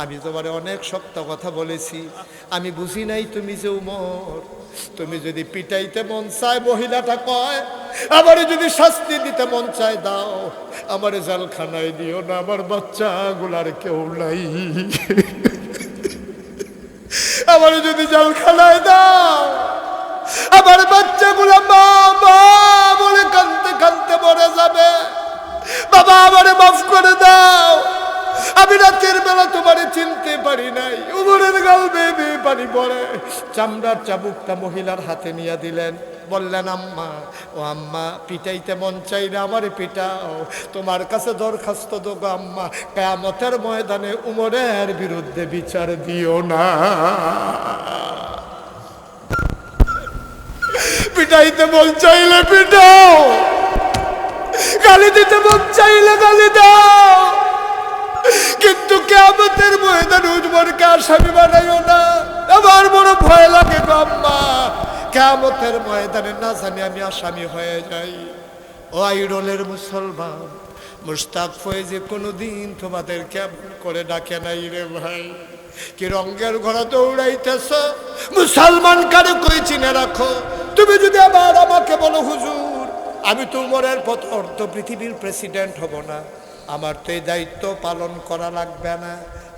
আমি তোমারে অনেক শক্ত কথা বলেছি, আমি বুঝি নাই তুমি যে উমর। তুমি যদি পিটাইতে মন চায়, মহিলাটা কয়, আমারে যদি শাস্তি দিতে মন চায় দাও, আমারে জেলখানায় দিও না, আমার বাচ্চাগুলার কেউ নাই। আমারে যদি জেলখানায় দাও, আমার বাচ্চাগুলা মা মা বলে কাঁদতে কাঁদতে মরে যাবে। বাবা, আমারে মাফ করে দাও, আমি রাতের বেলা তোমারে চিনতে পারি নাই। উমরের গাল বেয়ে বেয়ে পানি পড়ে। চামড়ার চাবুকটা মহিলার হাতে নিয়ে দিলেন। বললেন, আম্মা, ও আম্মা, পিটাইতে মন চাই না, আমারে পিটাও। তোমার কাছে দরখাস্ত দেবো আম্মা, কিয়ামতের ময়দানে উমরের বিরুদ্ধে বিচার দিও না। পিটাইতে মন চাইলে পিটাও, গালি দিতে মন চাইলে গালি দাও, কিন্তু কিয়ামতের ময়দানে উমরকে আসামি বানাইও না। আমার বড় ভয় লাগে গো আম্মা, কিয়ামতের ময়দানে না জানি আমি আসামি হয়ে যাই। ও আইডলের মুসলমান, মুশতাক ফয়েজি কোনোদিন তোমাদের কেমন করে ডাকে নাই রে ভাই? কি রঙের ঘোড়া দৌড়াইতেছ? মুসলমান কারে কই চিনে রাখো। তুমি যদি আবার আমাকে বলো, হুজুর, আমি তো উমরের পথ অর্ধ পৃথিবীর প্রেসিডেন্ট হব না, আমার তো এই দায়িত্ব পালন করা লাগবে না।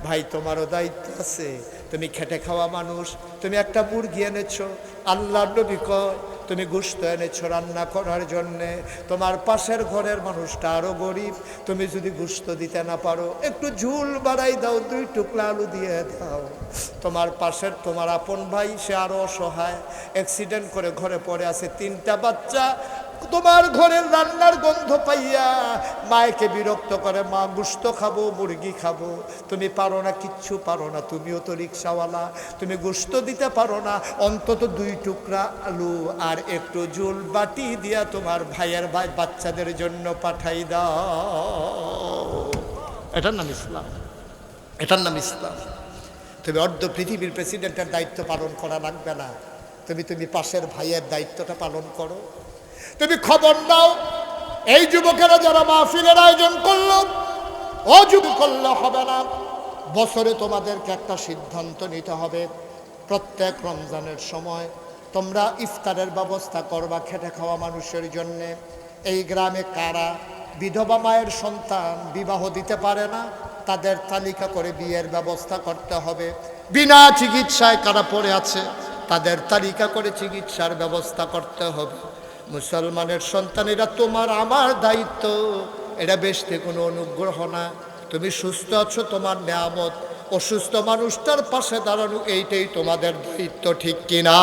ভাই, তোমারও দায়িত্ব আছে, তুমি খেটে খাওয়া মানুষ। তুমি একটা মুরগি এনেছো, আল্লাহর নবী কয় তুমি গোশত এনেছো রান্না করার জন্যে। তোমার পাশের ঘরের মানুষটা আরও গরিব, তুমি যদি গোশত দিতে না পারো, একটু ঝুল বাড়াই দাও, 2 টুকরা আলু দিয়ে দাও। তোমার পাশের তোমার আপন ভাই, সে আরও অসহায়, অ্যাক্সিডেন্ট করে ঘরে পড়ে আছে, 3টা বাচ্চা। তোমার ঘরের রান্নার গন্ধ পাইয়া মায়কে বিরক্ত করে, মা গোশত খাবো, মুরগি খাবো। তুমি পারো না, কিচ্ছু পারো না, তুমিও তো রিক্সাওয়ালা, তুমি গোশত দিতে পারো না, অন্তত 2 টুকরা আলু আর একটু ঝোল বাটি দিয়া তোমার ভাইয়ের বাচ্চাদের জন্য পাঠাই দাও। এটার নাম ইসলাম, এটার নাম ইসলাম। তুমি অর্ধ পৃথিবীর প্রেসিডেন্টের দায়িত্ব পালন করা লাগবে না, তুমি পাশের ভাইয়ের দায়িত্বটা পালন করো। তুমি খবর নাও, এই যুবকেরা যারা মাহফিলের আয়োজন করলো, অজুব করলে হবে না। বছরে তোমাদেরকে একটা সিদ্ধান্ত নিতে হবে, প্রত্যেক রমজানের সময় তোমরা ইফতারের ব্যবস্থা করবা খেটে খাওয়া মানুষের জন্যে। এই গ্রামে কারা বিধবা মায়ের সন্তান বিবাহ দিতে পারে না, তাদের তালিকা করে বিয়ের ব্যবস্থা করতে হবে। বিনা চিকিৎসায় কারা পড়ে আছে, তাদের তালিকা করে চিকিৎসার ব্যবস্থা করতে হবে। মুসলমানের সন্তান, এটা তোমার আমার দায়িত্ব, এটা বেশি কোনো অনুগ্রহ না। তুমি সুস্থ আছো, তোমার নেয়ামত। অসুস্থ মানুষটার পাশে দাঁড়ানো এইটাই তোমাদের দায়িত্ব, ঠিক কিনা?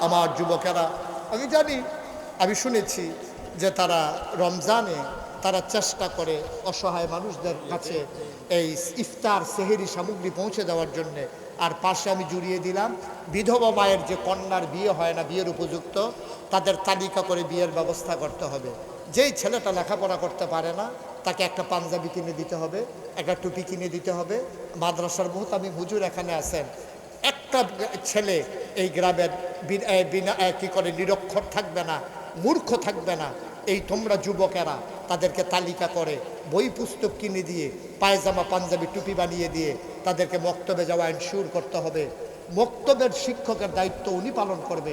আমার যুবকেরা, আমি জানি, আমি শুনেছি যে তারা রমজানে তারা চেষ্টা করে অসহায় মানুষদের কাছে এই ইফতার সেহেরি সামগ্রী পৌঁছে দেওয়ার জন্যে। আর পাশে আমি জুড়িয়ে দিলাম বিধবা মায়ের যে কন্যার বিয়ে হয় না, বিয়ের উপযুক্ত, তাদের তালিকা করে বিয়ের ব্যবস্থা করতে হবে। যেই ছেলেটা লেখাপড়া করতে পারে না, তাকে একটা পাঞ্জাবি কিনে দিতে হবে, একটা টুপি কিনে দিতে হবে। মাদ্রাসার মুহতামি হুজুর এখানে আছেন। একটা ছেলে এই গ্রামের বিনা কি করে নিরক্ষর থাকবে না, মূর্খ থাকবে না। এই তোমরা যুবকেরা তাদেরকে তালিকা করে বই পুস্তক কিনে দিয়ে, পায়জামা পাঞ্জাবি টুপি বানিয়ে দিয়ে তাদেরকে মক্তবে যাওয়া এনশিওর করতে হবে। মক্তবের শিক্ষকের দায়িত্ব উনি পালন করবে।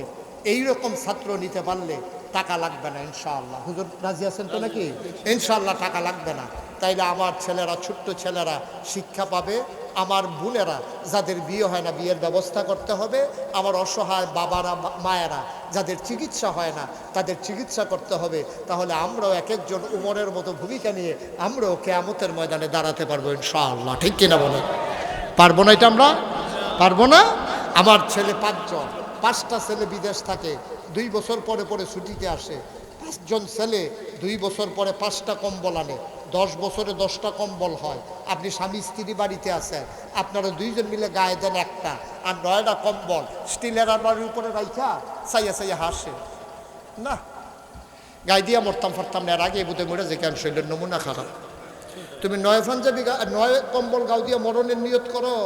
এই রকম ছাত্র নিতে পারলে টাকা লাগবে না ইনশাআল্লাহ। হুজুর রাজি আছেন তো নাকি? ইনশাআল্লাহ টাকা লাগবে না। তাইলে আমার ছেলেরা, ছোট্ট ছেলেরা শিক্ষা পাবে। আমার বোনেরা যাদের বিয়ে হয় না, বিয়ের ব্যবস্থা করতে হবে। আমার অসহায় বাবারা, মায়েরা যাদের চিকিৎসা হয় না, তাদের চিকিৎসা করতে হবে। তাহলে আমরাও এক একজন উমরের মতো ভূমিকা নিয়ে আমরাও কিয়ামতের ময়দানে দাঁড়াতে পারবো ইনশাআল্লাহ, ঠিক কিনা বলেন? পারবো না? এটা আমরা পারবো না? আমার ছেলে 5 জন, 5টা ছেলে বিদেশ থাকে, 2 বছর পরে পরে ছুটিতে আসে। 5 জন ছেলে 2 বছর পরে 5টা কম্বল আনে, 10 বছরে 10টা কম্বল হয়। আপনি স্বামী স্ত্রী বাড়িতে আছেন, আপনারা 2 জন মিলে গায়ে দেন একটা, আর 9টা কম্বল স্টিলের আলমারির উপরে রাইখা চাইয়া চাইয়া হাসে না। গায়ে দিয়া মরতাম ফারতাম না, এর আগে বুধে মরে যে কেন শৈলের নমুনা খারাপ। তুমি 9 পাঞ্জাবি 9 কম্বল গাও দিয়ে মরণের নিয়ত করো।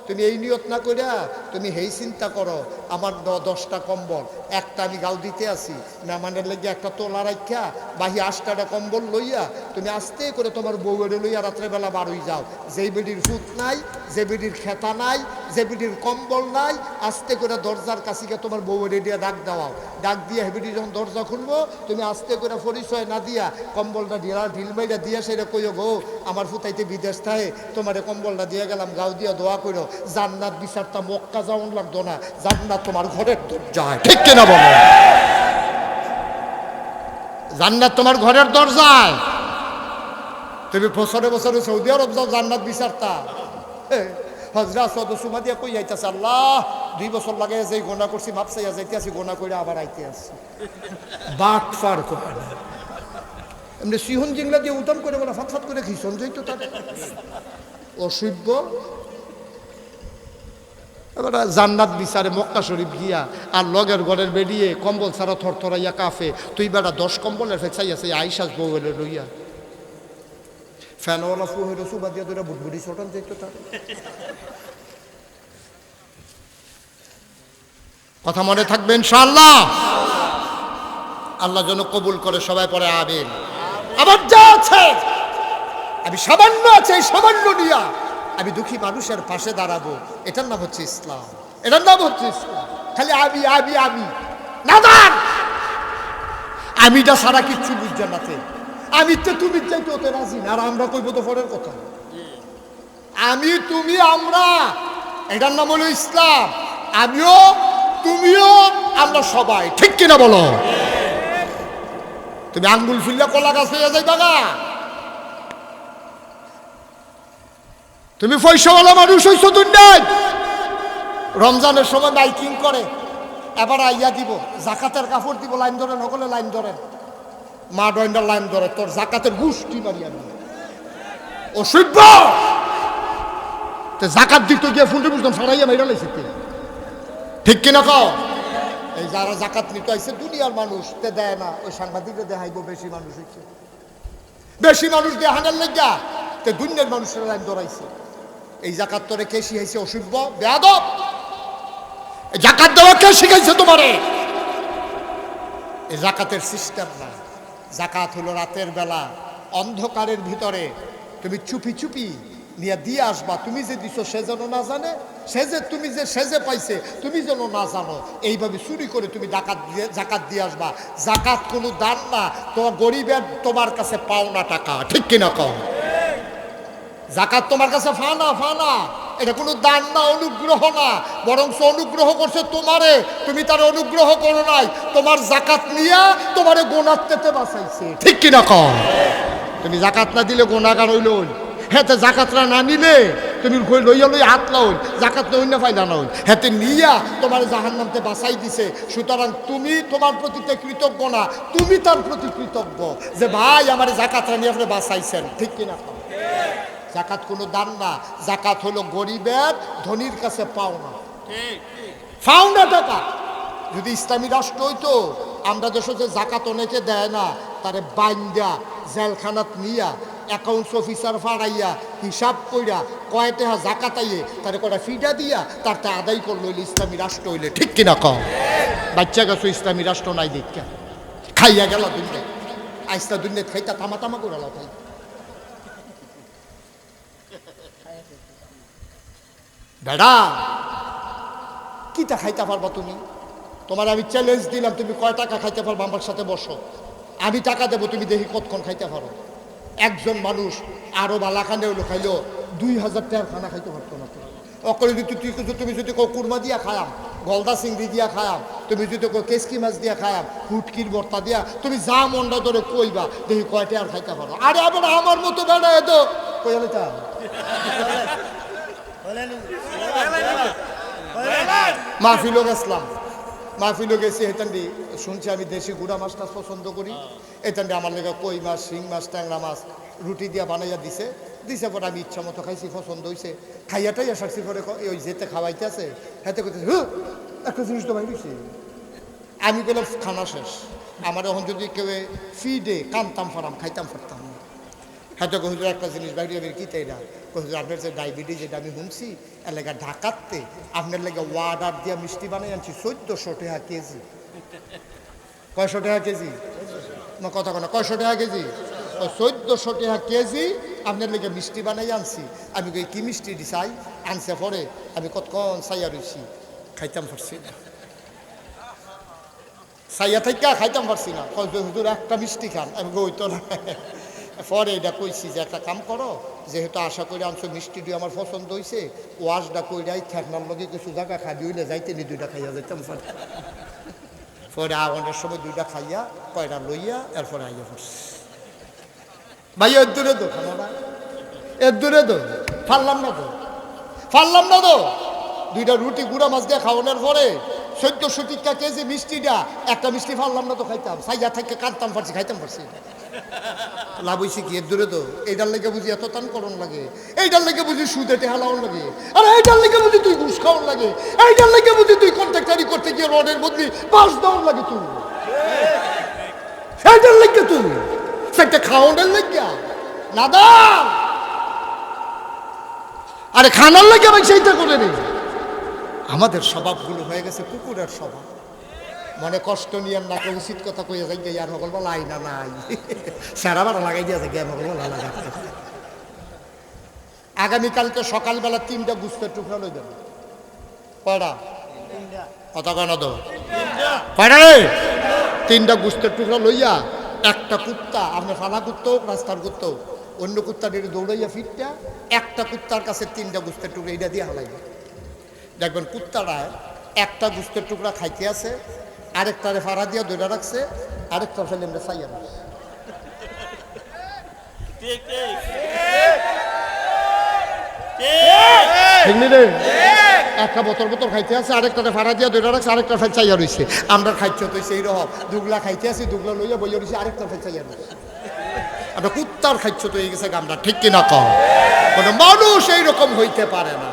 তুমি এই নিয়ত না করিয়া তুমি হেই চিন্তা করো, আমার 10টা কম্বল, একটা আমি গাও দিতে আসি, মেহমানের লেগে একটা তোলা রাখা বাহি 8টা কম্বল লইয়া তুমি আস্তে করে তোমার বউয়ের লইয়া রাত্রেবেলা বারোই যাও। যেই বেডির ফুট নাই, যে বেডির খেতা নাই, যে বেডির কম্বল নাই, আস্তে করে দরজার কাছে গিয়ে তোমার বউয়ের দিয়ে ডাক দেওয়াও। ডাক দিয়ে হেবিডি যখন দরজা খুলবো, তুমি আস্তে করে পরিচয় না দিয়া কম্বলটা ঢিল মাইরা দিয়া সেটা কইও, গো আমার ফুতাইতে বিদেশ থাকে, তোমার কম্বলটা দিয়ে গেলাম, গাও দিয়া দোয়া করো, জান্নাত বিচারটা মক্কা যাওয়ান লাগতো না, জান্নাত তোমার ঘরের দরজায়, ঠিক কিনা বলো? জান্নাত তোমার ঘরের দরজায়। তুমি বছরে বছরে সৌদি আরব যাও জান্নাত বিচারতা। হজরা সদ সুমা দিয়া কই যাইতেছে, আল্লাহ 2 বছর লাগে যে গোনা করছি, মাপ চাইয়া যাইতে আসি, গোনা করে আবার আইতে আসি। বাট ফার করে এমনি সিহন জিংলা দিয়ে উত্তম করে বলে ফাত করে খিসন যাইতো, তার অসভ্য। এবার জান্নাত বিচারে মক্কা শরীফ গিয়া আর লগের ঘরের বেরিয়ে কম্বল ছাড়া থরথরাইয়া কাফে, তুই বেড়া 10 কম্বলের ফেঁচাই আছে আইসাস বউলে লইয়া ফ্যানওয়ালা ফুহের সুবা দিয়ে ধরে বুটবুটি ছোটান যাইতো তার। কথা মনে থাকবে ইনশাআল্লাহ। আল্লাহ যেন কবুল করে, সবাই পরে আমিন। আমার যা আছে আমি সামান্য আছে, এই সামান্য নিয়া আমি দুঃখী মানুষের পাশে দাঁড়াবো, এটার নাম হচ্ছে ইসলাম, এটার নাম হচ্ছে ইসলাম। খালি আমি আমি আমি নাদান, আমিটা সারা কিচ্ছু বুঝছে না। আমি তো তুমি চাইতে হতে রাজি না, আর আমরা কইব তো পরের কথা। আমি তুমি আমরা, এটার নাম হলো ইসলাম। আমিও তুমিও আমরা সবাই, ঠিক কিনা বলো? তুমি আঙ্গুল ফিরলে কলা গাছ হয়ে যাইবা না। তুমি পয়সাওয়ালা মানুষ হইছো দুনিয়ায়। রমজানের সময় মাইকিং করে, এবার আইয়া দিব জাকাতের কাপড় দিব, লাইন ধরেন, সকলে লাইন ধরেন, মা ডয়ন্ডার লাইন ধরে, তোর জাকাতের গুষ্টি মারিয়া দিবে। অসভ্য। জাকাত দিতে গিয়ে ফুলতে বুঝতাম সারাইয়া মেয়েরা লাইছে, ঠিক কিনা কও? এই যারা জাকাত নিতে আইছে দুনিয়ার মানুষ, তে দেয় না, ওই সাংবাদিকরা দেখাইব বেশি মানুষ হইছে, বেশি মানুষ দেখানোর লেগা তে দুনিয়ার মানুষের লাইন ধরাইছে। এই জাকাত তোরে কে শিখাইছে? অসভ্য, বেয়াদব। জাকাত দেওয়া কে শিখাইছে তোমারে? এই জাকাতের সিস্টেম না। জাকাত হলো রাতের বেলা অন্ধকারের ভিতরে তুমি চুপি চুপি নিয়ে দিয়ে আসবা। তুমি যে দিছো সে যেন না জানে, তুমি যে সেজে পাইছে তুমি যেন না জানো। এইভাবে চুরি করে তুমি জাকাত দিয়ে আসবা। জাকাত কোনো দান না, তোমার গরিবের তোমার কাছে পাওনা টাকা, ঠিক কিনা কম? জাকাত তোমার কাছে ফানা ফানা, এটা কোনো দান না, অনুগ্রহ না, বরং অনুগ্রহ করছে তোমারে, তুমি তার অনুগ্রহ করো নাই। তোমার জাকাত নিয়া তোমারে গোনাতে বাঁচাইছে, ঠিক কিনা কম? তুমি জাকাত না দিলে গোনাগার হইল, হেতে জাকাতরা না নিলে তুমি লইয়া লই হাত লাউল, জাকাত নই না ফাইলা নই, হেতে নিয়া তোমার জাহান্নামতে বাঁচাই দিছে। সুতরাং তুমি তোমার প্রতি কৃতজ্ঞ না, তুমি তার প্রতি কৃতজ্ঞ যে ভাই আমার জাকাতরা নিয়ে আপনি বাঁচাইছেন, ঠিক কিনা? জাকাত কোনো দান না, জাকাত হলো গরিবের ধনীর কাছে পাওনা, পাওনা টাকা। যদি ইসলামী রাষ্ট্র হইতো, আমরা দেশে যে জাকাত অনেকে দেয় না, তারে বাইন্দা জেলখানাত নিয়া অ্যাকাউন্টস অফিসার ফাড়াইয়া হিসাব কইরা কয় টাকা জাকাত আইয়ে তারে কয়টা ফিডা দিয়া তারটা আদায় করলো হইলে ইসলামী রাষ্ট্র হইলে, ঠিক কিনা কম? বাচ্চা গেছো ইসলামী রাষ্ট্র নাই দেখা, খাইয়া গেল দুনিয়া, আইসা দুনিয়া খাইতা তামা তামা করে খাই। বেড়া কিটা খাইতে পারবা তুমি? তোমার আমি চ্যালেঞ্জ দিলাম, তুমি কয় টাকা খাইতে পারবো আমার সাথে বসো, আমি টাকা দেবো, তুমি দেখি কতক্ষণ খাইতে পারো। একজন মানুষ আরো বালাখানে হলো খাইলো 2000 টাকার খানা খাইতে পারতো না। অকলে যদি তুমি যদি কুরমা দিয়া খায়াম, গলদা চিংড়ি দিয়া খায়াম, তুমি যদি কেসকি মাছ দিয়া খায়াম, হুটকির ভর্তা দিয়া, তুমি যা মনটা ধরে কইবা দেখি কয় টাকার খাইতে পারো। আরে আবার আমার মতো বেড়া এতো কইলে তা মাহফিলও গেছিলাম, মাহফিলও গেছি, হেতান্ডি শুনছি আমি দেশি গুড়া মাছটা পছন্দ করি, এতান্ডি আমার লেগে কই মাছ, শিং মাছ, ট্যাংরা মাছ রুটি দিয়া বানাইয়া দিছে পরে আমি ইচ্ছা মতো খাইছি, পছন্দ হয়েছে। খাইয়াটাই আসাচ্ছি পরে ওই যেতে খাওয়াইতে আছে, হেতে করতেছে একটা জিনিস তো বাইরেছি। আমি বললাম খানা শেষ, আমার এখন যদি কেউ ফিডে কানতাম ফারাম খাইতাম পারতাম না। হয়তো হুজুর একটা জিনিস বাইরে আমি কি তাই না, হুজুর আপনার যে ডায়াবেটিস যেটা আমি শুনছি এলাকা ঢাকাতে আপনার লেগে ওয়ার্ডার দিয়া মিষ্টি বানাই আনছি 1400 টাকা কেজি। কয়শো টাকা কেজি? না কথা না, 100 টাকা কেজি? 1400 টাকা কেজি আপনার লেগে মিষ্টি বানাই আনছি। আমি কি মিষ্টি দিছাই আনছে পরে আমি কতক্ষণ চাইয়া রয়েছি, খাইতাম পারছি না, চাইয়া থাইকা খাইতাম পারছি না। হুজুর একটা মিষ্টি খান, আমি ওই তো না। পরে এটা কইছি যে একটা কাম করো, যেহেতু আশা করি আনছো মিষ্টি দিয়ে আমার পছন্দ হয়েছে, ওয়াশটা কইরাই ঠেকনার লগে কিছু জায়গা খাবি হইলে যাইতে নি 2টা খাইয়া যাইতাম। পরে আগুনের সময় 2টা খাইয়া কয়টা লইয়া এরপরে আইয়া পড়ছি। ভাই এর দূরে তো খানা, এর দূরে তো ফারলাম না তো, ফারলাম না তো। 2টা রুটি গুঁড়া মাছ দিয়ে খাওয়ানোর পরে 1400 টাকা কেজি মিষ্টিটা, একটা মিষ্টি ফারলাম না তো খাইতাম, সাইয়া থেকে কাঁদতাম পারছি, খাইতাম পারছি। লাভ হয়েছে কি? এর দূরে তো এইটার লেগে বুঝি এত টান করণ লাগে, এইটার লেগে বুঝি সুদে টেহালাওয়ার লাগে, আর এইটার লেগে বুঝি তুই ঘুষ খাওয়ার লাগে, এইটার লেগে বুঝি তুই কন্ট্রাক্টারি করতে গিয়ে রডের বদলি বাস দেওয়ার লাগে, তুই সেইটার লেগে তুই সেটা খাওয়ানোর লেগে না দা, আরে খানার লেগে আমি সেইটা করে নিই। আমাদের স্বভাবগুলো হয়ে গেছে কুকুরের স্বভাব। মনে কষ্ট নিয়ে নাকে উচিত কথা কইয়া যাই গে, আর মগল বলা আইনা নাই সারা বারা লাগাই দিয়া যায় মগল বলা লাগা। আগামীকালকে সকালবেলা 3টা গুস্তের টুকরা লই দেব। কয়টা কথা কেন তো পারে? 3টা গুস্তের টুকরা লইয়া একটা কুত্তা, আপনার ফালা কুত্তা হোক রাস্তার কুত্তা হোক, অন্য কুত্তা দিয়ে দৌড়াইয়া ফিরটা একটা কুত্তার কাছে 3টা গুস্তের টুকরা এইটা দিয়ে হালাইবে। দেখবেন কুত্তাটা একটা গুস্তের টুকরা খাইতে আছে, আরেকটারে ফাড়া দিয়া ধরে রাখছে, আরেকটা ফেলে আমরা চাইয়া রাখছে। একটা বোতল বোতল খাইতে আছে, আরেকটারে ফাড়া দিয়া ধরে রাখছে, আরেকটা ফেল চাইয়া রয়েছে। আমরা খাইতে তো সেই রকম দুগলা খাইতে আছি, দুগলা লইয়া বইয়া রয়েছে, আরেকটা ফেল চাইয়া রয়েছে। আমরা কুত্তার খাইছ তো হয়ে গেছে আমরা, ঠিক কিনা কম? কোনো মানুষ এইরকম হইতে পারে না।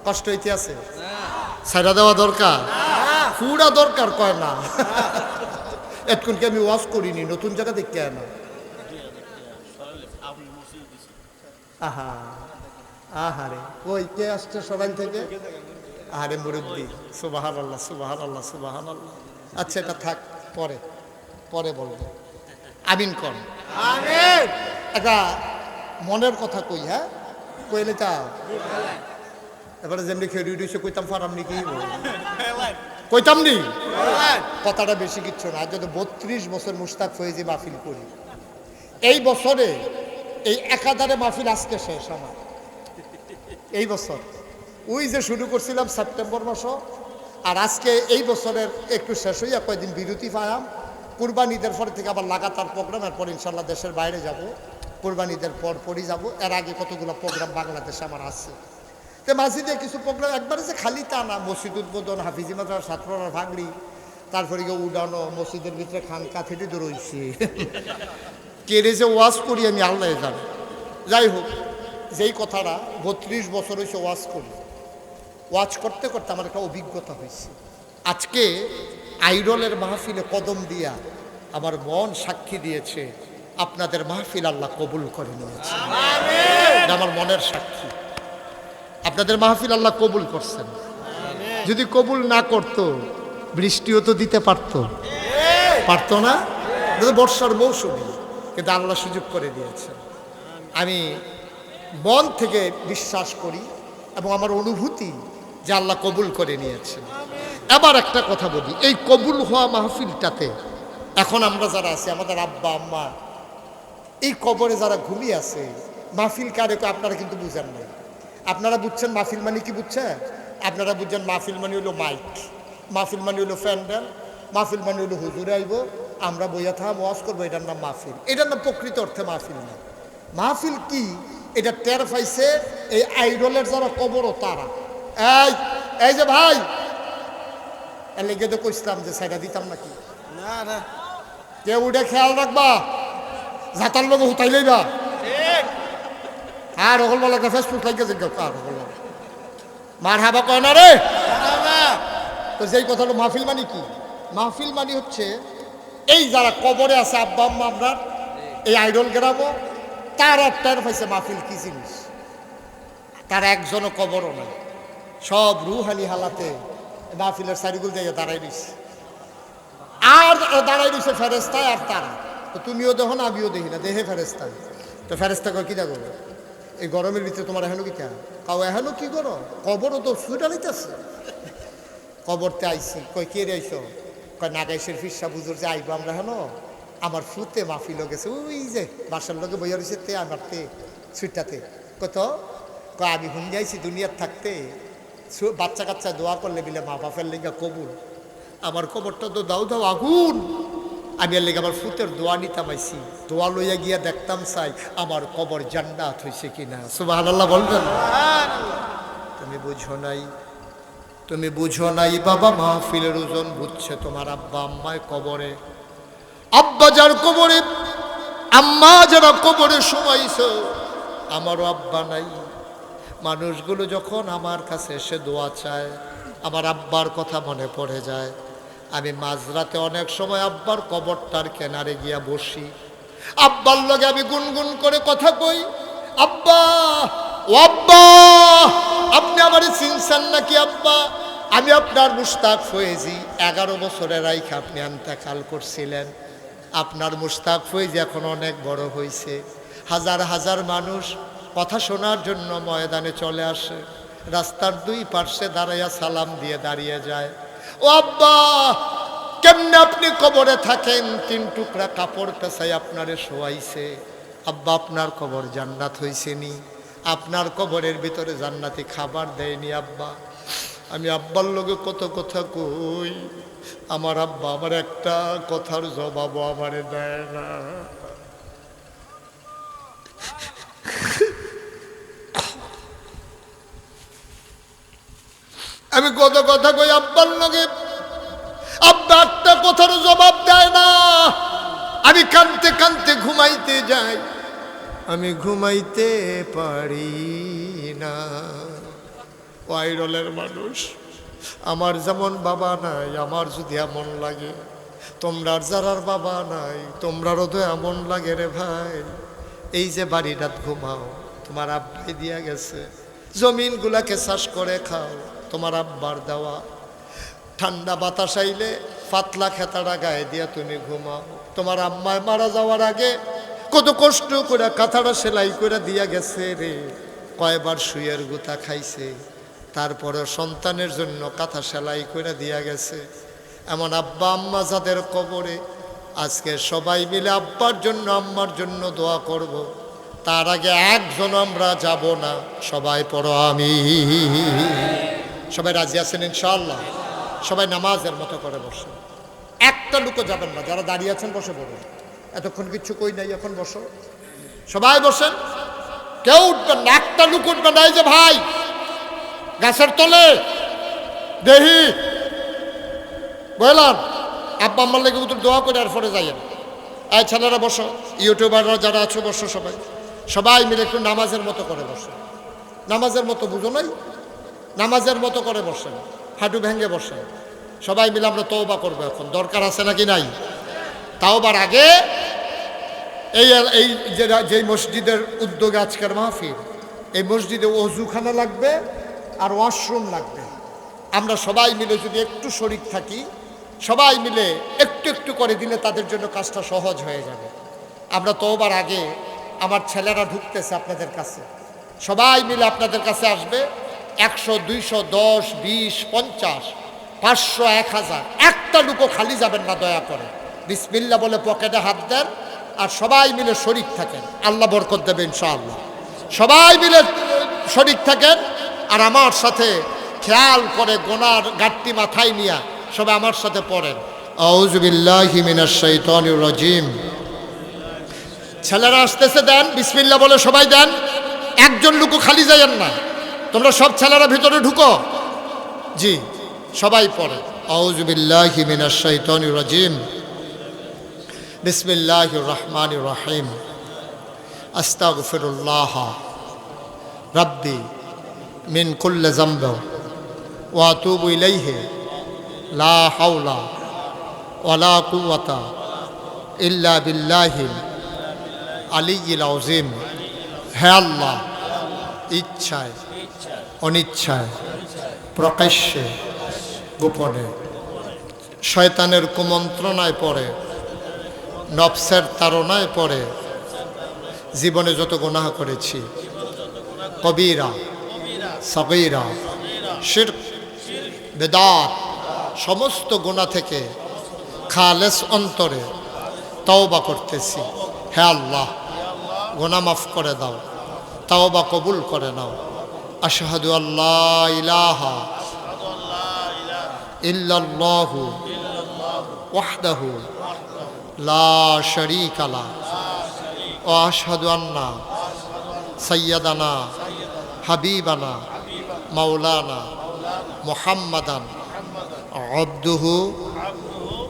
কষ্ট হইতে আছে, ছাইড়া দেওয়া দরকার, পুরা দরকার কয় না। এতক্ষণকে আমি ওয়াজ করিনি, নতুন জায়গা দেখতে আয় না। আহা আহারে কই কে আসছে সবাই থেকে? আরে মুরব্বী, সুবহানাল্লাহ সুবহানাল্লাহ সুবহানাল্লাহ। আচ্ছা এটা থাক, পরে পরে বলবো। আমিন কর। আমিন। একটা মনের কথা কই, হ্যাঁ কইলে তা এবারে যেমনি খেয়ে দিয়েছে কইতাম ফারামনি কি কইতাম নি, কথাটা বেশি কিচ্ছু না। যদি 32 বছর মুশতাক ফয়েজি মাহফিল করি, এই বছরে এই একাধারে মাহফিল আজকে শেষ আমার এই বছর। ওই যে শুরু করছিলাম সেপ্টেম্বর মাস, আর আজকে এই বছরের একটু শেষ হইয়া কয়েকদিন বিরতি পাইলাম। কুরবান ঈদের পর থেকে আবার লাগাতার প্রোগ্রাম, এরপর ইনশাল্লাহ দেশের বাইরে যাব, কুরবান ঈদের পরই যাব। এর আগে কতগুলো প্রোগ্রাম বাংলাদেশে আমার আছে। তো মসজিদে কিছু প্রোগ্রাম একবারে যে খালি তা না, মসজিদ উদ্বোধন, হাফিজি মাদ্রাসার ছাত্ররা ভাগড়ি, তারপরে গিয়ে উডানো, মসজিদের ভিতরে খানকা থেকে রয়েছে কেড়ে যে ওয়াজ করি আমি আল্লাহ জানি। যাই হোক, যেই কথাটা 32 বছর হয়েছে ওয়াজ করি, ওয়াজ করতে করতে আমার একটা অভিজ্ঞতা হয়েছে। আজকে আইডলের মাহফিলে কদম দিয়া আমার মন সাক্ষী দিয়েছে আপনাদের মাহফিল আল্লাহ কবুল করে নিয়েছে। এটা আমার মনের সাক্ষী, আপনাদের মাহফিল আল্লাহ কবুল করছেন। যদি কবুল না করতো বৃষ্টিও তো দিতে পারতো না, বর্ষার মৌসুমী, কিন্তু আল্লাহ সুযোগ করে দিয়েছেন। আমি মন থেকে বিশ্বাস করি এবং আমার অনুভূতি যে আল্লাহ কবুল করে নিয়েছেন। এবার একটা কথা বলি, এই কবুল হওয়া মাহফিলটাতে এখন আমরা যারা আছি, আমাদের আব্বা আম্মা এই কবরে যারা ঘুমিয়ে আছে, মাহফিল কারে আপনারা কিন্তু বুঝেন না। আপনারা বুঝছেন মাহফিল মানে কি বুঝছেন? আপনারা বুঝছেন মাহফিল মানে হলো মাইক, মাহফিল মানে হলো প্যান্ডেল, মাহফিল মানে হলো হুজুরে আইব, আমরা বইয়া থাকা ওয়াজ করবো, এটার নাম মাহফিল। এটার নাম প্রকৃত অর্থে মাহফিল না। মাহফিল কি এটা টের পাইছে এই আইডলের যারা কবরও তারা। এই যে ভাই লেগে তো কইছিলাম যে সাইডা দিতাম নাকি না না, কেউ উঠে খেয়াল রাখবা, যাতার লোক হুতাই লইবা। আর হল বলা ফেসবুক লাগে যে আর হল মার হাবা কয় না রে। তো যেই কথাটা মাহফিল মানে কি, মাহফিল মানে হচ্ছে এই যারা কবরে আছে আব্বা আম্মা আপনার এই আইডল গ্রামও, তারা টের পাইছে মাহফিল কি জিনিস। তার একজনও কবরও নাই, সব রুহানি হালাতে মাহফিলের সারিগুল দিয়ে দাঁড়াই দিছে, আর দাঁড়াই দিছে ফেরেস্তায় আর তারা। তো তুমিও দেখো না, আমিও দেখি না, দেহে ফেরেস্তা। তো ফেরেস্তা কয় কিটা করবো এই গরমের ভিতরে তোমার এখনো কি কাউ এখনো কি করো, কবরও তো সুইটা নিতেছে। কবরতে আইসি, কয় কে রে আইস, কয় নাগাইশের ফিরসা বুঝুর যে আইবো আমরা হেন, আমার ফুতে মাহফিলও গেছে ওই যে বাসার লোকে বইয়া রয়েছে তে আমার তে সুইটাতে। কত কয় আমি হুন যাইছি দুনিয়ার থাকতে বাচ্চা কাচ্চা দোয়া করলে বিলে মা বাপের লেগা কবুল, আমার কবরটা তো দাও দাও আগুন। আমি আর লেগে আমার ফুতের দোয়া নিতাম আইসি, দোয়া লইয়া গিয়া দেখতাম চাই আমার কবর জান্নাত হয়েছে কিনা। সুবহানাল্লাহ বলবেন। তুমি বুঝো নাই, তুমি বুঝো নাই বাবা, মাহফিলের ওজন বুঝছে তোমার আব্বা আম্মায় কবরে। আব্বা যার কবরে, আম্মা যারা কবরে শোয়াইছ, আমারও আব্বা নাই। মানুষগুলো যখন আমার কাছে এসে দোয়া চায়, আমার আব্বার কথা মনে পড়ে যায়। আমি মাঝরাতে অনেক সময় আব্বার কবরটার কেনারে গিয়া বসি, আব্বার লগে আমি গুনগুন করে কথা কই, আব্বা ও আব্বা আপনি আমারে চিনছেন নাকি আব্বা? আমি আপনার মুশতাক ফয়েজি, 11 বছরের রাইখা আপনি ইন্তেকাল করছিলেন। আপনার মুশতাক ফয়েজি এখন অনেক বড় হয়েছে, হাজার হাজার মানুষ কথা শোনার জন্য ময়দানে চলে আসে, রাস্তার দুই পার্শ্বে দাঁড়াইয়া সালাম দিয়ে দাঁড়িয়ে যায়। ও আব্বা কেমনে আপনি কবরে থাকেন, 3 টুকরা কাপড় পেছাই আপনারে শোয়াইছে। আব্বা আপনার কবর জান্নাত হয়েছে নি? আপনার কবরের ভিতরে জান্নাতি খাবার দেয়নি আব্বা? আমি আব্বার লগে কত কথা কই, আমার আব্বা আমার একটা কথার জবাবও আমারে দেয় না। আমি কত কথা কই আব্বার লগে, আব্বা একটা কথার জবাব দেয় না। আমি কানতে কানতে ঘুমাইতে যাই, আমি ঘুমাইতে পারি না। ওয়াইরলের মানুষ, আমার যেমন বাবা নাই, আমার যদি এমন লাগে, তোমরার যারার বাবা নাই তোমরারও তো এমন লাগে রে ভাই। এই যে বাড়িটাত ঘুমাও, তোমার আব্বাই দিয়া গেছে, জমিনগুলাকে চাষ করে খাও, তোমার আব্বার দেওয়া। ঠান্ডা বাতাস আইলে পাতলা খেতাটা গায়ে দিয়া তুমি ঘুমাও। তোমার আম্মায় মারা যাওয়ার আগে কত কষ্ট করে কাঁথাটা সেলাই করে দিয়া গেছে রে, কয়বার শুয়ের গুতা খাইছে, তারপরে সন্তানের জন্য কাঁথা সেলাই করে দিয়া গেছে। এমন আব্বা আম্মা যাদের কবরে, আজকে সবাই মিলে আব্বার জন্য আম্মার জন্য দোয়া করব। তার আগে একজন আমরা যাব না, সবাই পড়ো আমি। সবাই রাজি আছেন ইনশাআল্লাহ? সবাই নামাজের মতো করে বসে, একটা লোকও যাবেন না। যারা দাঁড়িয়ে আছেন বসে পড়ুন, এতক্ষণ কিচ্ছু কই নাই, এখন বসো, সবাই বসেন, কেউ উঠবেন না, একটা লোক উঠবেন না। এই যে ভাই গাছের তলে দেহি বললাম, আব্বা আম্মার লেগে উত্তর দোয়া করে আর পরে যাইয়েন। এই ছেলেরা বসো, ইউটিউবাররা যারা আছো বসো, সবাই সবাই মিলে একটু নামাজের মতো করে বসো। নামাজের মতো বুঝো নাই, নামাজের মতো করে বসেন, হাঁটু ভেঙে বসেন। সবাই মিলে আমরা তওবা করবো। এখন দরকার আছে নাকি নাই? তাওবার আগে এই যে মসজিদের উদ্যোগে আজকের মাহফিল, এই মসজিদে ওযুখানা লাগবে আর ওয়াশরুম লাগবে। আমরা সবাই মিলে যদি একটু শরীক থাকি, সবাই মিলে একটু একটু করে দিলে তাদের জন্য কাজটা সহজ হয়ে যাবে। আমরা তওবার আগে, আমার ছেলেরা ঢুকতেছে আপনাদের কাছে, সবাই মিলে আপনাদের কাছে আসবে। 100, 200, 10, 20, 50, 500, 1000, একটা লুকো খালি যাবেন না দয়া করে। বিসমিল্লাহ বলে পকেটে হাত দেন আর সবাই মিলে শরীক থাকেন, আল্লাহ বরকত দেবে ইনশাআল্লাহ। সবাই মিলে শরীক থাকেন আর আমার সাথে খেয়াল করে গোনার গাঁটটি মাথায় নিয়ে সবাই আমার সাথে পড়েন, আউযু বিল্লাহি মিনাশ শাইতানির রাজিম। ছেলেরা আসতেছে, দেন বিসমিল্লাহ বলে সবাই দেন, একজন লুকো খালি যায়েন না। তোমরা সব ছেলেরা ভিতরে ঢুকো। জি, সবাই পড়ে, আউযু বিল্লাহি মিনাশ শাইতানির রাজিম, বিসমিল্লাহির রহমানির রহিম, আস্তাগফিরুল্লাহ রাব্বি মিন কুল্লি যামব ওয়া আতুবু ইলাইহি, লা হাওলা ওয়ালা কুওয়াতা ইল্লা বিল্লাহিল আলিয়্যিল আযীম। হে আল্লাহ, ইচ্ছায় অনিচ্ছায়, প্রকাশ্যে গোপনে, শয়তানের কুমন্ত্রণায় পড়ে, নফসের তাড়নায় পড়ে জীবনে যত গুনাহ করেছি, কবিরা সগীরা শিরক বেদাত, সমস্ত গুনাহ থেকে খালেস অন্তরে তওবা করতেছি। হে আল্লাহ, গুনাহ মাফ করে দাও, তওবা কবুল করে নাও। আশহাদু আল্লা ইলাহা ইল্লাল্লাহু ওয়াহদাহু লা শারীকা লাহ ওয়া আশহাদু আন্না সাইয়্যিদানা হাবিবানা মাওলানা মুহাম্মাদান আবদুহু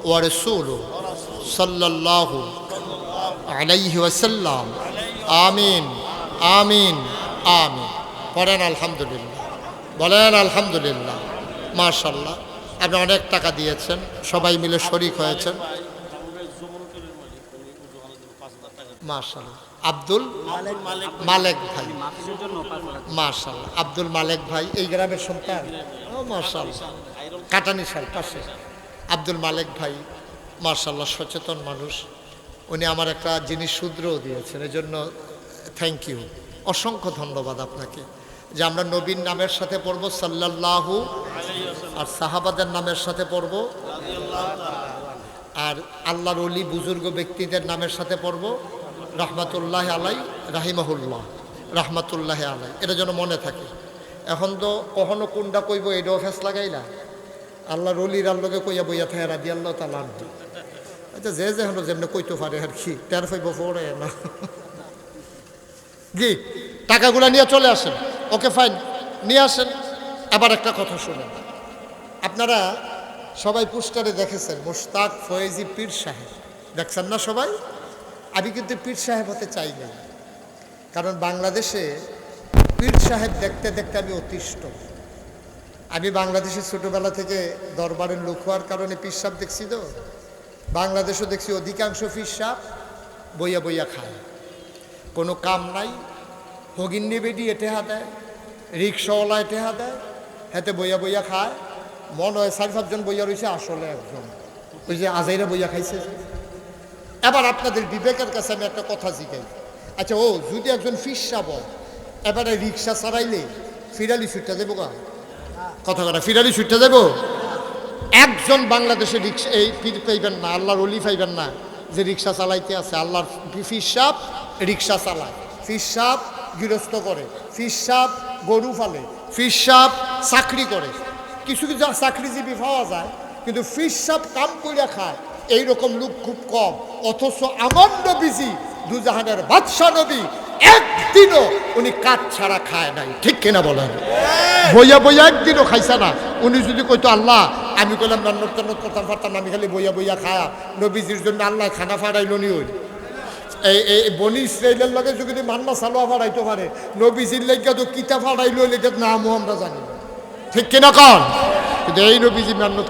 ওয়া রাসূলুহু সাল্লাল্লাহু আলাইহি ওয়াসাল্লাম। আমিন আমিন আমিন। পড়েন আলহামদুলিল্লাহ, বলেন আলহামদুলিল্লাহ। মাশাআল্লাহ, আপনি অনেক টাকা দিয়েছেন, সবাই মিলে শরীক হয়েছেন। মাশাআল্লাহ। আব্দুল মালেক ভাই, মাশাআল্লাহ, আব্দুল মালেক ভাই এই গ্রামের সন্তান। ও মাশাআল্লাহ, কাটানিশাল পাশে আব্দুল মালেক ভাই, মাশাআল্লাহ, সচেতন মানুষ। উনি আমার একটা জিনিস শুধরেও দিয়েছেন, এই জন্য থ্যাংক ইউ, অসংখ্য ধন্যবাদ আপনাকে। যে আমরা নবীর নামের সাথে পড়ব সাল্লাল্লাহু, আর সাহাবাদের নামের সাথে পড়ব, আর আল্লাহর ওলি বুজুর্গ ব্যক্তিদের নামের সাথে পড়ব রহমাতুল্লাহ আলাই, রাহিমাহুল্লাহ, রহমাতুল্লাহ আলাই। এটা যেন মনে থাকে। এখন তো কখনো কোনটা কইব এটাও ফেস লাগাই না। আল্লাহর ওলির আল্লাহকে কইয়া বইয়া থাকে রাদিয়াল্লাহু তাআলা আনহু। আচ্ছা, যে যে হলো যেমনি কইতে পারে আর কি, টের পাইব পড়ে না। জি, টাকাগুলো নিয়ে চলে আসেন। ওকে ফাইন, নিয়ে আসেন। আবার একটা কথা শুনেন, আপনারা সবাই পোস্টারে দেখেছেন মুশতাক ফয়েজি পীর সাহেব, দেখছেন না সবাই? আমি কিন্তু পীর সাহেব হতে চাই না, কারণ বাংলাদেশে পীর সাহেব দেখতে দেখতে আমি অতিষ্ঠ। আমি বাংলাদেশে ছোটোবেলা থেকে দরবারের লোক হওয়ার কারণে পীর সাহেব দেখছি, তো বাংলাদেশও দেখছি অধিকাংশ পীর সাহেব বইয়া বইয়া খায়, কোনো কাম নাই। হগিন্নি বেডি এটেহা দেয়, রিক্সাওয়ালা এটেহা দেয়, হাতে বইয়া বইয়া খায়। মন হয় 4-5 জন বইয়া রয়েছে, আসলে একজন ওই যে আজাইরা বইয়া খাইছে। এবার আপনাদের বিবেকের কাছে আমি একটা কথা জিজ্ঞাই, আচ্ছা ও যদি একজন ফিরসা বল এবারে রিক্সা চালাইলে ফিরালি ছুটতে যাবো গা, কথা কথা ফিরালি ছুটতে যাবো? একজন বাংলাদেশে রিক্সা এই পীর পাইবেন না, আল্লাহর অলি পাইবেন না যে রিক্সা চালাইতে আছে। আল্লাহর ফিরসাব রিক্সা চালায়, ফিরসাব গৃহস্থ করে, ফিরসাব গরু ফালে, ফিরসাব চাকরি করে, কিছু কিছু চাকরিজীবী পাওয়া যায়, কিন্তু ফিরসাব কাম করে খায় এইরকম লোক খুব কম। অথচ আমার নবীজি দুজাহানের বাদশাহ নবী একদিনও উনি কাঠ ছাড়া খায় নাই, ঠিক কিনা বলেন? বইয়া বইয়া একদিনও খাইছে না। উনি যদি কইতো আল্লাহ আমি কইলাম রান্নত টান্নত করতাম পারতাম না, আমি খালি বইয়া বইয়া খায়া নবীজির জন্য আল্লাহ খানা ফাড়াইল নি। ওই এই বনি ইসরাইলের লগে যদি মান্না সালোয়া ফাড়াইতে পারে, নবীজির লেগে তো কিতা ফাড়াইল এটার নামও আমরা জানি, ঠিক কিনা কন? কিন্তু এই নবীজি মান্নত